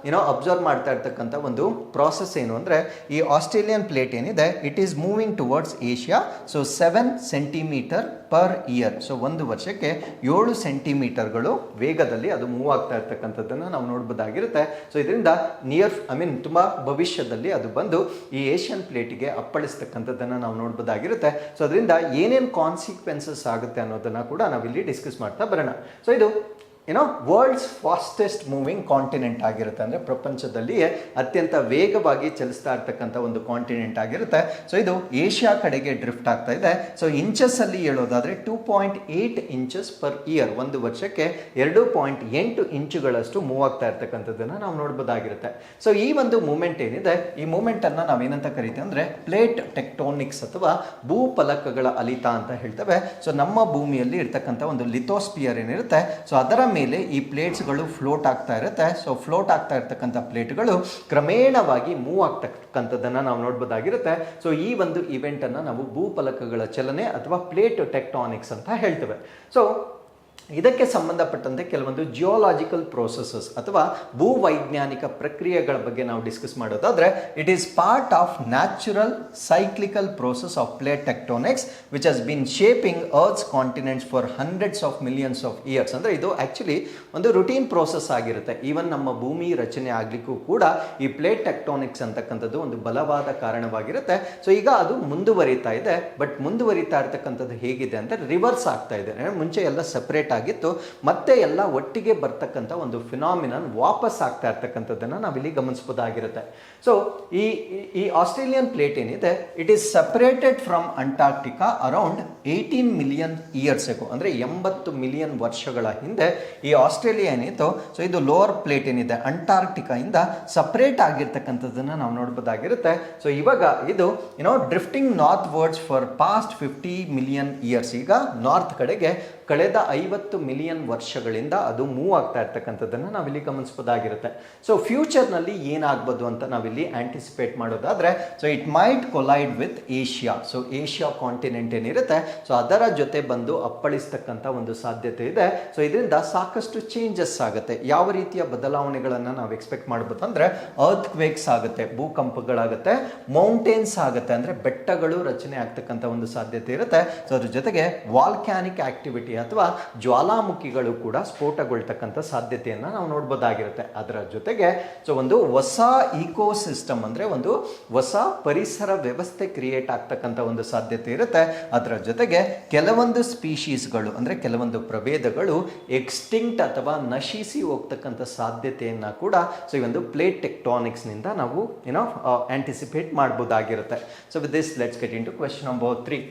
ಅಬ್ಸರ್ವ್ ಮಾಡ್ತಾ ಇರ್ತಕ್ಕಂಥ ಒಂದು ಪ್ರಾಸೆಸ್ ಏನು ಅಂದರೆ ಈ ಆಸ್ಟ್ರೇಲಿಯನ್ ಪ್ಲೇಟ್ ಏನಿದೆ it is moving towards Asia. So 7 centimetre per year. So ಒಂದು ವರ್ಷಕ್ಕೆ 7 ಸೆಂಟಿಮೀಟರ್ಗಳು ವೇಗದಲ್ಲಿ ಅದು ಮೂವ್ ಆಗ್ತಾ ಇರ್ತಕ್ಕಂಥದ್ದನ್ನು ನಾವು ನೋಡ್ಬೋದಾಗಿರುತ್ತೆ. ಸೊ ಇದರಿಂದ ತುಂಬ ಭವಿಷ್ಯದಲ್ಲಿ ಅದು ಬಂದು ಈ ಏಷ್ಯನ್ ಪ್ಲೇಟಿಗೆ ಅಪ್ಪಳಿಸ್ತಕ್ಕಂಥದ್ದನ್ನು ನಾವು ನೋಡ್ಬೋದಾಗಿರುತ್ತೆ. ಸೊ ಅದರಿಂದ ಏನೇನು ಕಾನ್ಸಿಕ್ವೆನ್ಸಸ್ ಆಗುತ್ತೆ ಅನ್ನೋದನ್ನು ಕೂಡ ನಾವಿಲ್ಲಿ ಡಿಸ್ಕಸ್ ಮಾಡ್ತಾ ಬರೋಣ. ಸೊ ಇದು ವರ್ಲ್ಡ್ಸ್ ಫಾಸ್ಟೆಸ್ಟ್ ಮೂವಿಂಗ್ ಕಾಂಟಿನೆಂಟ್ ಆಗಿರುತ್ತೆ. ಅಂದರೆ ಪ್ರಪಂಚದಲ್ಲಿಯೇ ಅತ್ಯಂತ ವೇಗವಾಗಿ ಚಲಿಸ್ತಾ ಇರ್ತಕ್ಕಂಥ ಒಂದು ಕಾಂಟಿನೆಂಟ್ ಆಗಿರುತ್ತೆ. ಸೊ ಇದು ಏಷ್ಯಾ ಕಡೆಗೆ ಡ್ರಿಫ್ಟ್ ಆಗ್ತಾ ಇದೆ. ಸೊ ಇಂಚಸ್ಸಲ್ಲಿ ಹೇಳೋದಾದರೆ 2.8 ಇಂಚಸ್ ಪರ್ ಇಯರ್, ಒಂದು ವರ್ಷಕ್ಕೆ 2.8 ಇಂಚುಗಳಷ್ಟು ಮೂವ್ ಆಗ್ತಾ ಇರ್ತಕ್ಕಂಥದ್ದನ್ನು ನಾವು ನೋಡ್ಬೋದಾಗಿರುತ್ತೆ. ಸೊ ಈ ಒಂದು ಮೂಮೆಂಟ್ ಏನಿದೆ ಈ ಮೂಮೆಂಟನ್ನು ನಾವೇನಂತ ಕರಿತೀವಿ ಅಂದರೆ ಪ್ಲೇಟ್ ಟೆಕ್ಟೋನಿಕ್ಸ್ ಅಥವಾ ಭೂಫಲಕಗಳ ಅಲಿತ ಅಂತ ಹೇಳ್ತೇವೆ. ಸೊ ನಮ್ಮ ಭೂಮಿಯಲ್ಲಿ ಇರ್ತಕ್ಕಂಥ ಒಂದು ಲಿಥೋಸ್ಪಿಯರ್ ಏನಿರುತ್ತೆ ಸೊ ಅದರ ಮೇಲೆ ಈ ಪ್ಲೇಟ್ಸ್ಗಳು ಫ್ಲೋಟ್ ಆಗ್ತಾ ಇರುತ್ತೆ. ಸೊ ಫ್ಲೋಟ್ ಆಗ್ತಾ ಇರ್ತಕ್ಕಂಥ ಪ್ಲೇಟ್ಗಳು ಕ್ರಮೇಣವಾಗಿ ಮೂವ್ ಆಗ್ತಕ್ಕಂಥದ್ದನ್ನು ನಾವು ನೋಡ್ಬೋದಾಗಿರುತ್ತೆ. ಸೊ ಈ ಒಂದು ಇವೆಂಟನ್ನು ನಾವು ಭೂಫಲಕಗಳ ಚಲನೆ ಅಥವಾ ಪ್ಲೇಟ್ ಟೆಕ್ಟಾನಿಕ್ಸ್ ಅಂತ ಹೇಳ್ತೇವೆ. ಸೊ ಇದಕ್ಕೆ ಸಂಬಂಧಪಟ್ಟಂತೆ ಕೆಲವೊಂದು ಜಿಯೋಲಾಜಿಕಲ್ ಪ್ರೋಸೆಸಸ್ ಅಥವಾ ಭೂವೈಜ್ಞಾನಿಕ ಪ್ರಕ್ರಿಯೆಗಳ ಬಗ್ಗೆ ನಾವು ಡಿಸ್ಕಸ್ ಮಾಡೋದಾದರೆ it is part of natural cyclical process of plate tectonics which has been shaping earth's continents for hundreds of millions of years. ಅಂದರೆ ಇದು ಆ್ಯಕ್ಚುಲಿ ಒಂದು ರುಟೀನ್ ಪ್ರೋಸೆಸ್ ಆಗಿರುತ್ತೆ. ಈವನ್ ನಮ್ಮ ಭೂಮಿ ರಚನೆ ಆಗಲಿಕ್ಕೂ ಕೂಡ ಈ ಪ್ಲೇಟ್ ಟೆಕ್ಟೋನಿಕ್ಸ್ ಅಂತಕ್ಕಂಥದ್ದು ಒಂದು ಬಲವಾದ ಕಾರಣವಾಗಿರುತ್ತೆ. ಸೊ ಈಗ ಅದು ಮುಂದುವರಿತಾ ಇದೆ. ಬಟ್ ಮುಂದುವರಿತಾ ಇರ್ತಕ್ಕಂಥದ್ದು ಹೇಗಿದೆ ಅಂತ ರಿವರ್ಸ್ ಆಗ್ತಾ ಇದೆ. ಮುಂಚೆ ಎಲ್ಲ ಸಪ್ರೇಟ್ ಆಗಿತ್ತು, ಮತ್ತೆ ಎಲ್ಲ ಒಟ್ಟಿಗೆ ಬರ್ತಕ್ಕಂಥ ಒಂದು ಫಿನಾಮಿನನ್ ವಾಪಸ್ ಆಗ್ತಾ ಇರ್ತಕ್ಕಂಥದ್ದನ್ನು ನಾವಿಲ್ಲಿ ಗಮನಿಸಬಹುದಾಗಿರುತ್ತೆ. ಸೊ ಈ ಆಸ್ಟ್ರೇಲಿಯನ್ ಪ್ಲೇಟ್ ಏನಿದೆ it is separated from Antarctica around 18 million years ago. ಅಂದರೆ 80 ಮಿಲಿಯನ್ ವರ್ಷಗಳ ಹಿಂದೆ ಈ ಆಸ್ಟ್ರೇಲಿಯಾ ಏನಿತ್ತು ಸೊ ಇದು ಲೋವರ್ ಪ್ಲೇಟ್ ಏನಿದೆ ಅಂಟಾರ್ಟಿಕಾ ಇಂದ ಸಪರೇಟ್ ಆಗಿರ್ತಕ್ಕಂಥದ್ದನ್ನು ನಾವು ನೋಡ್ಬೋದಾಗಿರುತ್ತೆ. ಸೊ ಇವಾಗ ಇದು drifting north words for past 50 million years. ಈಗ ನಾರ್ತ್ ಕಡೆಗೆ ಕಳೆದ 50 ಮಿಲಿಯನ್ ವರ್ಷಗಳಿಂದ ಅದು ಮೂವ್ ಆಗ್ತಾ ಇರ್ತಕ್ಕಂಥದ್ದನ್ನು ನಾವಿಲ್ಲಿ ಗಮನಿಸಬಹುದಾಗಿರುತ್ತೆ. ಸೊ ಫ್ಯೂಚರ್ನಲ್ಲಿ ಏನಾಗ್ಬೋದು ಅಂತ ನಾವಿಲ್ಲಿ ಆಂಟಿಸಿಪೇಟ್ ಮಾಡೋದಾದರೆ so it might collide with Asia. So Asia continent ಏನಿರುತ್ತೆ ಸೊ ಅದರ ಜೊತೆ ಬಂದು ಅಪ್ಪಳಿಸ್ತಕ್ಕಂಥ ಒಂದು ಸಾಧ್ಯತೆ ಇದೆ. ಸೊ ಇದರಿಂದ ಸಾಕಷ್ಟು ಚೇಂಜಸ್ ಆಗುತ್ತೆ. ಯಾವ ರೀತಿಯ ಬದಲಾವಣೆಗಳನ್ನು ನಾವು ಎಕ್ಸ್ಪೆಕ್ಟ್ ಮಾಡ್ಬೋದು ಅಂದರೆ ಅರ್ತ್ ಕ್ವೇಕ್ಸ್ ಆಗುತ್ತೆ, ಭೂಕಂಪಗಳಾಗುತ್ತೆ, ಮೌಂಟೇನ್ಸ್ ಆಗುತ್ತೆ, ಅಂದರೆ ಬೆಟ್ಟಗಳು ರಚನೆ ಆಗ್ತಕ್ಕಂಥ ಒಂದು ಸಾಧ್ಯತೆ ಇರುತ್ತೆ. ಸೊ ಅದ್ರ ಜೊತೆಗೆ ವಾಲ್ಕ್ಯಾನಿಕ್ ಆಕ್ಟಿವಿಟಿ ಅಥವಾ ಜ್ವಾಲಾಮುಖಿಗಳು ಕೂಡ ಸ್ಫೋಟಗೊಳ್ತಕ್ಕಂಥ ಸಾಧ್ಯತೆಯನ್ನು ನಾವು ನೋಡ್ಬೋದಾಗಿರುತ್ತೆ. ಅದರ ಜೊತೆಗೆ ಸೊ ಒಂದು ಹೊಸ ಇಕೋಸಿಸ್ಟಮ್ ಅಂದರೆ ಒಂದು ಹೊಸ ಪರಿಸರ ವ್ಯವಸ್ಥೆ ಕ್ರಿಯೇಟ್ ಆಗ್ತಕ್ಕಂಥ ಒಂದು ಸಾಧ್ಯತೆ ಇರುತ್ತೆ. ಅದರ ಜೊತೆಗೆ ಕೆಲವೊಂದು ಸ್ಪೀಶೀಸ್ಗಳು ಅಂದರೆ ಕೆಲವೊಂದು ಪ್ರಭೇದಗಳು ಎಕ್ಸ್ಟಿಂಕ್ಟ್ ಅಥವಾ ನಶಿಸಿ ಹೋಗ್ತಕ್ಕಂಥ ಸಾಧ್ಯತೆಯನ್ನು ಕೂಡ ಸೊ ಈ ಒಂದು ಪ್ಲೇಟ್ ಟೆಕ್ಟಾನಿಕ್ಸ್ನಿಂದ ನಾವು ಆಂಟಿಸಿಪೇಟ್ ಮಾಡ್ಬೋದಾಗಿರುತ್ತೆ. So with this let's get into question number 3.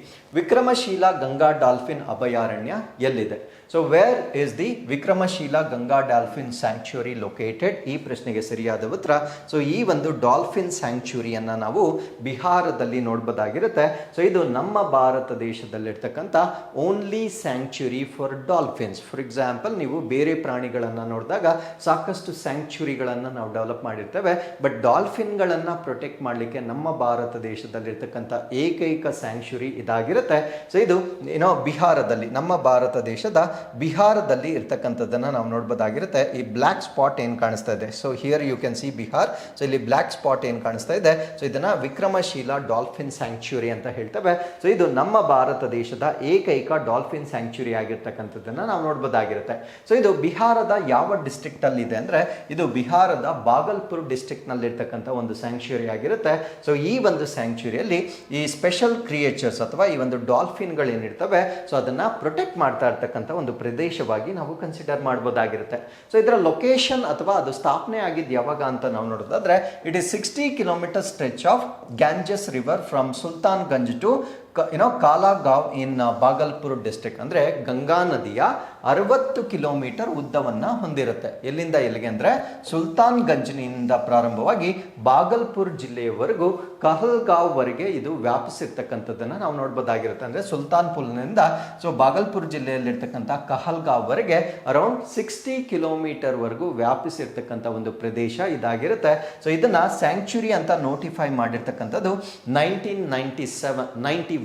Vikramshila Ganga dolphin ಅಭಯಾರಣ್ಯ ಎಲ್ಲಿದೆ? So where is the Vikramshila Ganga dolphin sanctuary located? ಈ ಪ್ರಶ್ನೆಗೆ ಸರಿಯಾದ ಉತ್ತರ, ಸೊ ಈ ಒಂದು ಡಾಲ್ಫಿನ್ ಸ್ಯಾಂಕ್ಚುರಿಯನ್ನು ನಾವು ಬಿಹಾರದಲ್ಲಿ ನೋಡ್ಬೋದಾಗಿರುತ್ತೆ. ಸೊ ಇದು ನಮ್ಮ ಭಾರತ ದೇಶದಲ್ಲಿರ್ತಕ್ಕಂಥ only sanctuary for dolphins. For example, ನೀವು ಬೇರೆ ಪ್ರಾಣಿಗಳನ್ನು ನೋಡಿದಾಗ ಸಾಕಷ್ಟು ಸ್ಯಾಂಕ್ಚುರಿಗಳನ್ನು ನಾವು ಡೆವಲಪ್ ಮಾಡಿರ್ತೇವೆ, ಬಟ್ ಡಾಲ್ಫಿನ್ಗಳನ್ನು ಪ್ರೊಟೆಕ್ಟ್ ಮಾಡಲಿಕ್ಕೆ ನಮ್ಮ ಭಾರತ ದೇಶದಲ್ಲಿರ್ತಕ್ಕಂಥ ಏಕೈಕ ಸ್ಯಾಂಕ್ಚುರಿ ಇದಾಗಿರುತ್ತೆ. ಸೊ ಇದು ಏನೋ ಬಿಹಾರದಲ್ಲಿ, ನಮ್ಮ ಭಾರತ ದೇಶದ ಬಿಹಾರದಲ್ಲಿ ಇರ್ತಕ್ಕಂಥದ್ದನ್ನು ನಾವು ನೋಡ್ಬೋದಾಗಿರುತ್ತೆ. ಈ ಬ್ಲ್ಯಾಕ್ ಸ್ಪಾಟ್ ಏನು ಕಾಣಿಸ್ತಾ ಇದೆ, so here you can see Bihar. So ಇಲ್ಲಿ ಬ್ಲ್ಯಾಕ್ ಸ್ಪಾಟ್ ಏನು ಕಾಣಿಸ್ತಾ ಇದೆ, ಸೊ ಇದನ್ನ ವಿಕ್ರಮಶೀಲ ಡಾಲ್ಫಿನ್ ಸ್ಯಾಂಕ್ಚುರಿ ಅಂತ ಹೇಳ್ತೇವೆ. ಸೊ ಇದು ನಮ್ಮ ಭಾರತ ದೇಶದ ಏಕೈಕ ಡಾಲ್ಫಿನ್ ಸ್ಯಾಂಕ್ಚುರಿ ಆಗಿರ್ತಕ್ಕಂಥದ್ದನ್ನು ನಾವು ನೋಡ್ಬೋದಾಗಿರುತ್ತೆ. ಸೊ ಇದು ಬಿಹಾರದ ಯಾವ ಡಿಸ್ಟ್ರಿಕ್ಟ್ ಅಲ್ಲಿ ಇದೆ ಅಂದ್ರೆ, ಇದು ಬಿಹಾರದ ಬಾಗಲ್ಪುರ್ ಡಿಸ್ಟ್ರಿಕ್ಟ್ ನಲ್ಲಿ ಇರ್ತಕ್ಕಂಥ ಒಂದು ಸ್ಯಾಂಕ್ಚುರಿ ಆಗಿರುತ್ತೆ. ಸೊ ಈ ಒಂದು ಸ್ಯಾಂಕ್ಚುರಿಯಲ್ಲಿ ಈ ಸ್ಪೆಷಲ್ ಕ್ರಿಯೇಚರ್ಸ್ ಅಥವಾ ಈ ಒಂದು ಡಾಲ್ಫಿನ್ಗಳು ಏನಿರ್ತವೆ, ಸೊ ಅದನ್ನ ಪ್ರೊಟೆಕ್ಟ್ ಮಾಡ್ತಾ ಇರ್ತಕ್ಕಂಥ ಒಂದು ಪ್ರದೇಶವಾಗಿ ನಾವು ಕನ್ಸಿಡರ್ ಮಾಡಬಹುದಾಗಿರುತ್ತೆ. ಸೊ ಇದರ ಲೊಕೇಶನ್ ಅಥವಾ ಅದು ಸ್ಥಾಪನೆ ಆಗಿದ್ದು ಯಾವಾಗ ಅಂತ ನಾವು ನೋಡೋದಾದ್ರೆ, it is 60 kilometre stretch of Ganges river from Sultanganj to Kahalgaon in Bhagalpur district. ಅಂದ್ರೆ ಗಂಗಾ ನದಿಯ 60 ಕಿಲೋಮೀಟರ್ ಉದ್ದವನ್ನ ಹೊಂದಿರುತ್ತೆ. ಎಲ್ಲಿಂದ ಎಲ್ಲಿಗೆ ಅಂದ್ರೆ, ಸುಲ್ತಾನ್ಗಂಜ್ನಿಂದ ಪ್ರಾರಂಭವಾಗಿ ಬಾಗಲ್ಪುರ್ ಜಿಲ್ಲೆಯವರೆಗೂ ಕಹಲ್ಗಾಂವ್ ವರೆಗೆ ಇದು ವ್ಯಾಪಿಸಿರ್ತಕ್ಕಂಥದ್ದನ್ನ ನಾವು ನೋಡ್ಬೋದಾಗಿರುತ್ತೆ. ಅಂದ್ರೆ ಸುಲ್ತಾನ್ಪುರ್ನಿಂದ ಸೊ ಬಾಗಲ್ಪುರ್ ಜಿಲ್ಲೆಯಲ್ಲಿರ್ತಕ್ಕಂಥ ಕಹಲ್ಗಾಂವ್ ವರೆಗೆ ಅರೌಂಡ್ 60 ಕಿಲೋಮೀಟರ್ ವರೆಗೂ ವ್ಯಾಪಿಸಿರ್ತಕ್ಕಂಥ ಒಂದು ಪ್ರದೇಶ ಇದಾಗಿರುತ್ತೆ. ಸೊ ಇದನ್ನ ಸ್ಯಾಂಕ್ಚುರಿ ಅಂತ ನೋಟಿಫೈ ಮಾಡಿರ್ತಕ್ಕಂಥದ್ದು 1991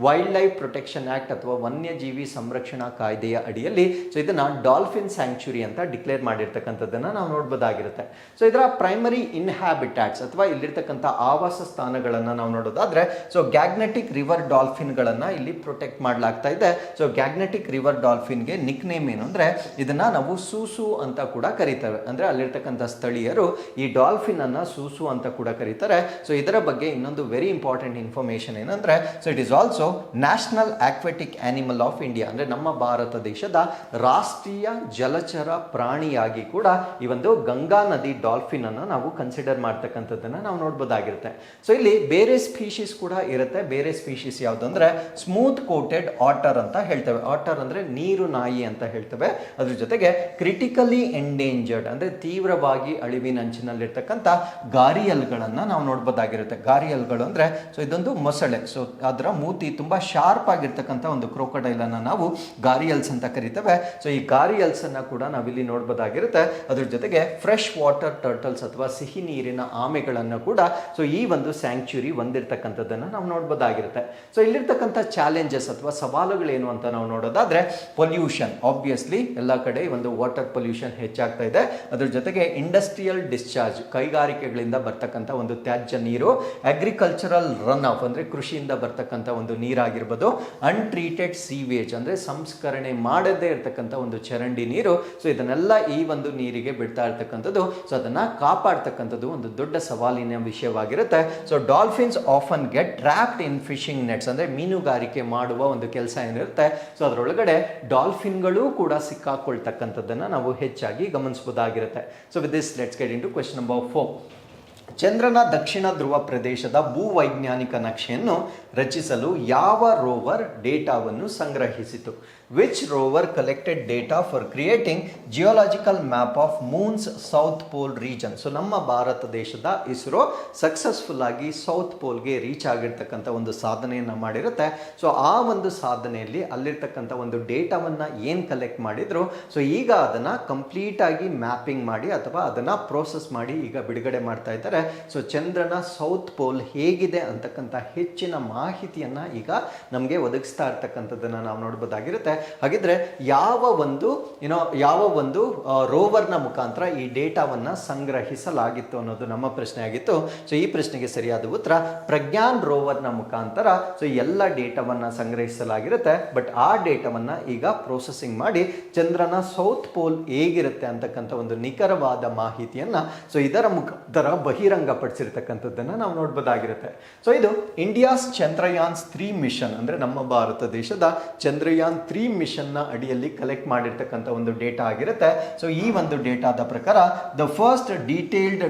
ವೈಲ್ಡ್ ಲೈಫ್ ಪ್ರೊಟೆಕ್ಷನ್ ಆಕ್ಟ್ ಅಥವಾ ವನ್ಯಜೀವಿ ಸಂರಕ್ಷಣಾ ಕಾಯ್ದೆಯ ಅಡಿಯಲ್ಲಿ ಸೊ ಇದನ್ನ ಡಾಲ್ಫಿನ್ ಸ್ಯಾಂಕ್ಚುರಿ ಅಂತ ಡಿಕ್ಲೇರ್ ಮಾಡಿರ್ತಕ್ಕಂಥದ್ದನ್ನ ನಾವು ನೋಡಬಹುದಾಗಿರುತ್ತೆ. ಸೊ ಇದರ ಪ್ರೈಮರಿ ಇನ್ಹ್ಯಾಬಿಟ್ಯಾಟ್ಸ್ ಅಥವಾ ಇಲ್ಲಿರ್ತಕ್ಕಂಥ ಆವಾಸ ಸ್ಥಾನಗಳನ್ನ ನಾವು ನೋಡೋದಾದ್ರೆ, ಸೊ ಗ್ಯಾಗ್ನೆಟಿಕ್ ರಿವರ್ ಡಾಲ್ಫಿನ್ಗಳನ್ನ ಇಲ್ಲಿ ಪ್ರೊಟೆಕ್ಟ್ ಮಾಡಲಾಗ್ತಾ ಇದೆ. ಸೊ ಗ್ಯಾಗ್ನೆಟಿಕ್ ರಿವರ್ ಡಾಲ್ಫಿನ್ಗೆ ನಿಕ್ ನೇಮ್ ಏನು ಅಂದ್ರೆ, ಇದನ್ನ ನಾವು ಸೂಸು ಅಂತ ಕೂಡ ಕರೀತೇವೆ. ಅಂದ್ರೆ ಅಲ್ಲಿರ್ತಕ್ಕಂಥ ಸ್ಥಳೀಯರು ಈ ಡಾಲ್ಫಿನ್ ಅನ್ನ ಸೂಸು ಅಂತ ಕೂಡ ಕರೀತಾರೆ. ಸೊ ಇದರ ಬಗ್ಗೆ ಇನ್ನೊಂದು ವೆರಿ ಇಂಪಾರ್ಟೆಂಟ್ ಇನ್ಫಾರ್ಮೇಶನ್ ಏನಂದ್ರೆ, so it is also national aquatic animal of India. ಅಂದ್ರೆ ನಮ್ಮ ಭಾರತ ದೇಶದ ರಾಷ್ಟ್ರೀಯ ಜಲಚರ ಪ್ರಾಣಿಯಾಗಿ ಕೂಡ ಈ ಒಂದು ಗಂಗಾ ನದಿ ಡಾಲ್ಫಿನ್ ಅನ್ನು ನಾವು ಕನ್ಸಿಡರ್ ಮಾಡ್ತಕ್ಕಂಥದ್ದನ್ನ ನಾವು ನೋಡ್ಬೋದಾಗಿರುತ್ತೆ. ಸೊ ಇಲ್ಲಿ ಬೇರೆ ಸ್ಪೀಶೀಸ್ ಕೂಡ ಇರುತ್ತೆ. ಬೇರೆ ಸ್ಪೀಶೀಸ್ ಯಾವ್ದು ಅಂದ್ರೆ ಸ್ಮೂತ್ ಕೋಟೆಡ್ ಆಟರ್ ಅಂತ ಹೇಳ್ತೇವೆ. ಆಟರ್ ಅಂದ್ರೆ ನೀರು ನಾಯಿ ಅಂತ ಹೇಳ್ತೇವೆ. ಅದ್ರ ಜೊತೆಗೆ ಕ್ರಿಟಿಕಲಿ ಎಂಡೇಂಜರ್ಡ್ ಅಂದ್ರೆ ತೀವ್ರವಾಗಿ ಅಳಿವಿನಂಚಿನಲ್ಲಿರ್ತಕ್ಕಂಥ ಗಾರಿಯಲ್ಗಳನ್ನ ನಾವು ನೋಡ್ಬೋದಾಗಿರುತ್ತೆ. ಗಾರಿಯಲ್ಗಳು ಅಂದ್ರೆ ಸೊ ಇದೊಂದು ಮೊಸಳೆ. ಸೊ ಅದರ ಮೂತಿ ತುಂಬಾ ಶಾರ್ಪ್ ಆಗಿರ್ತಕ್ಕಂಥ ಒಂದು ಕ್ರೋಕೊಡೈಲ್ ಅನ್ನ ನಾವು ಗಾರಿಯಲ್ಸ್ ಅಂತ ಕರಿತೇವೆ. ಸೊ ಈ ಗಾರಿಯಲ್ಸ್ ಅನ್ನ ಕೂಡ ನಾವಿಲ್ಲಿ ನೋಡ್ಬೋದಾಗಿರುತ್ತೆ. ಅದ್ರ ಜೊತೆಗೆ ಫ್ರೆಶ್ ವಾಟರ್ ಟರ್ಟಲ್ಸ್ ಅಥವಾ ಸಿಹಿ ನೀರಿನ ಆಮೆಗಳನ್ನು ಕೂಡ ಸೊ ಈ ಒಂದು ಸ್ಯಾಂಕ್ಚುರಿ ಹೊಂದಿರತಕ್ಕಂಥದ್ದನ್ನ ನಾವು ನೋಡ್ಬೋದಾಗಿರುತ್ತೆ. ಸೊ ಇಲ್ಲಿರ್ತಕ್ಕಂಥ ಚಾಲೆಂಜಸ್ ಅಥವಾ ಸವಾಲುಗಳೇನು ಅಂತ ನಾವು ನೋಡೋದಾದ್ರೆ, ಪೊಲ್ಯೂಷನ್. ಆಬ್ವಿಯಸ್ಲಿ ಎಲ್ಲ ಕಡೆ ಒಂದು ವಾಟರ್ ಪೊಲ್ಯೂಷನ್ ಹೆಚ್ಚಾಗ್ತಾ ಇದೆ. ಅದ್ರ ಜೊತೆಗೆ ಇಂಡಸ್ಟ್ರಿಯಲ್ ಡಿಸ್ಚಾರ್ಜ್, ಕೈಗಾರಿಕೆಗಳಿಂದ ಬರ್ತಕ್ಕಂಥ ಒಂದು ತ್ಯಾಜ್ಯ ನೀರು, ಅಗ್ರಿಕಲ್ಚರಲ್ ರನ್ ಆಫ್ ಅಂದ್ರೆ ಕೃಷಿಯಿಂದ ಬರ್ತಕ್ಕಂಥ ಒಂದು ನೀರಾಗಿರ್ಬೋದು, ಅನ್ಟ್ರೀಟೆಡ್ ಸೀವೇಜ್ ಅಂದ್ರೆ ಸಂಸ್ಕರಣೆ ಮಾಡದೇ ಇರತಕ್ಕಂಥ ಒಂದು ಚರಂಡಿ ನೀರು. ಸೊ ಇದನ್ನೆಲ್ಲ ಈ ಒಂದು ನೀರಿಗೆ ಬಿಡ್ತಾ ಇರ್ತಕ್ಕಂಥದ್ದು, ಸೊ ಅದನ್ನ ಕಾಪಾಡ್ತಕ್ಕಂಥದ್ದು ಒಂದು ದೊಡ್ಡ ಸವಾಲಿನ ವಿಷಯವಾಗಿರುತ್ತೆ. So dolphins often get trapped in fishing nets ಅಂದ್ರೆ ಮೀನುಗಾರಿಕೆ ಮಾಡುವ ಒಂದು ಕೆಲಸ ಏನಿರುತ್ತೆ, ಸೊ ಅದರೊಳಗಡೆ ಡಾಲ್ಫಿನ್ಗಳು ಕೂಡ ಸಿಕ್ಕಾಕೊಳ್ತಕ್ಕಂಥದ್ದನ್ನ ನಾವು ಹೆಚ್ಚಾಗಿ ಗಮನಿಸಬಹುದಾಗಿರುತ್ತೆ. So with this let's get into question number 4. ಚಂದ್ರನ ದಕ್ಷಿಣ ಧ್ರುವ ಪ್ರದೇಶದ ಭೂವೈಜ್ಞಾನಿಕ ನಕ್ಷೆಯನ್ನು ರಚಿಸಲು ಯಾವ ರೋವರ್ ಡೇಟಾವನ್ನು ಸಂಗ್ರಹಿಸಿತು? Which rover collected data for creating geological map of moon's south pole region? So ನಮ್ಮ ಭಾರತ ದೇಶದ ಇಸ್ರೋ ಸಕ್ಸಸ್ಫುಲ್ ಆಗಿ ಸೌತ್ ಪೋಲ್ಗೆ ರೀಚ್ ಆಗಿರ್ತಕ್ಕಂಥ ಒಂದು ಸಾಧನೆಯನ್ನು ಮಾಡಿರುತ್ತೆ. ಸೊ ಆ ಒಂದು ಸಾಧನೆಯಲ್ಲಿ ಅಲ್ಲಿರ್ತಕ್ಕಂಥ ಒಂದು ಡೇಟಾವನ್ನು ಏನು ಕಲೆಕ್ಟ್ ಮಾಡಿದ್ರು, ಸೊ ಈಗ ಅದನ್ನು ಕಂಪ್ಲೀಟ್ ಆಗಿ ಮ್ಯಾಪಿಂಗ್ ಮಾಡಿ ಅಥವಾ ಅದನ್ನು ಪ್ರೋಸೆಸ್ ಮಾಡಿ ಈಗ ಬಿಡುಗಡೆ ಮಾಡ್ತಾ ಇದ್ದಾರೆ. ಸೊ ಚಂದ್ರನ ಸೌತ್ ಪೋಲ್ ಹೇಗಿದೆ ಅಂತಕ್ಕಂಥ ಹೆಚ್ಚಿನ ಮಾಹಿತಿಯನ್ನು ಈಗ ನಮಗೆ ಒದಗಿಸ್ತಾ ಇರ್ತಕ್ಕಂಥದ್ದನ್ನು ನಾವು ನೋಡ್ಬೋದಾಗಿರುತ್ತೆ. ಹಾಗಿದ್ರೆ ಯಾವ ಒಂದು ರೋವರ್ನ ಮುಖಾಂತರ ಈ ಡೇಟಾವನ್ನು ಸಂಗ್ರಹಿಸಲಾಗಿತ್ತು ಅನ್ನೋದು ನಮ್ಮ ಪ್ರಶ್ನೆ ಆಗಿತ್ತು. ಸೊ ಈ ಪ್ರಶ್ನೆಗೆ ಸರಿಯಾದ ಉತ್ತರ ಪ್ರಜ್ಞಾನ್ ರೋವರ್ನ ಮುಖಾಂತರ ಸೊ ಎಲ್ಲ ಡೇಟಾವನ್ನು ಸಂಗ್ರಹಿಸಲಾಗಿರುತ್ತೆ. ಬಟ್ ಆ ಡೇಟಾವನ್ನು ಈಗ ಪ್ರೋಸೆಸಿಂಗ್ ಮಾಡಿ ಚಂದ್ರನ ಸೌತ್ ಪೋಲ್ ಹೇಗಿರುತ್ತೆ ಅಂತಕ್ಕಂಥ ಒಂದು ನಿಖರವಾದ ಮಾಹಿತಿಯನ್ನು ಸೊ ಇದರ ಮುಖಾಂತರ ಬಹಿರಂಗ ಬಹಿರಂಗಪಡಿಸಿರ್ತಕ್ಕಂಥದ್ದನ್ನು ನಾವು ನೋಡ್ಬೋದಾಗಿರುತ್ತೆ. ಸೊ ಇದು ಇಂಡಿಯಾಸ್ ಚಂದ್ರಯಾನ್-3 ಮಿಷನ್, ಅಂದರೆ ನಮ್ಮ ಭಾರತ ದೇಶದ ಚಂದ್ರಯಾನ್-3 ಮಿಷನ್ನ ಅಡಿಯಲ್ಲಿ ಕಲೆಕ್ಟ್ ಮಾಡಿರ್ತಕ್ಕಂಥ ಒಂದು ಡೇಟಾ ಆಗಿರುತ್ತೆ. ಸೊ ಈ ಒಂದು ಡೇಟಾದ ಪ್ರಕಾರ the first detailed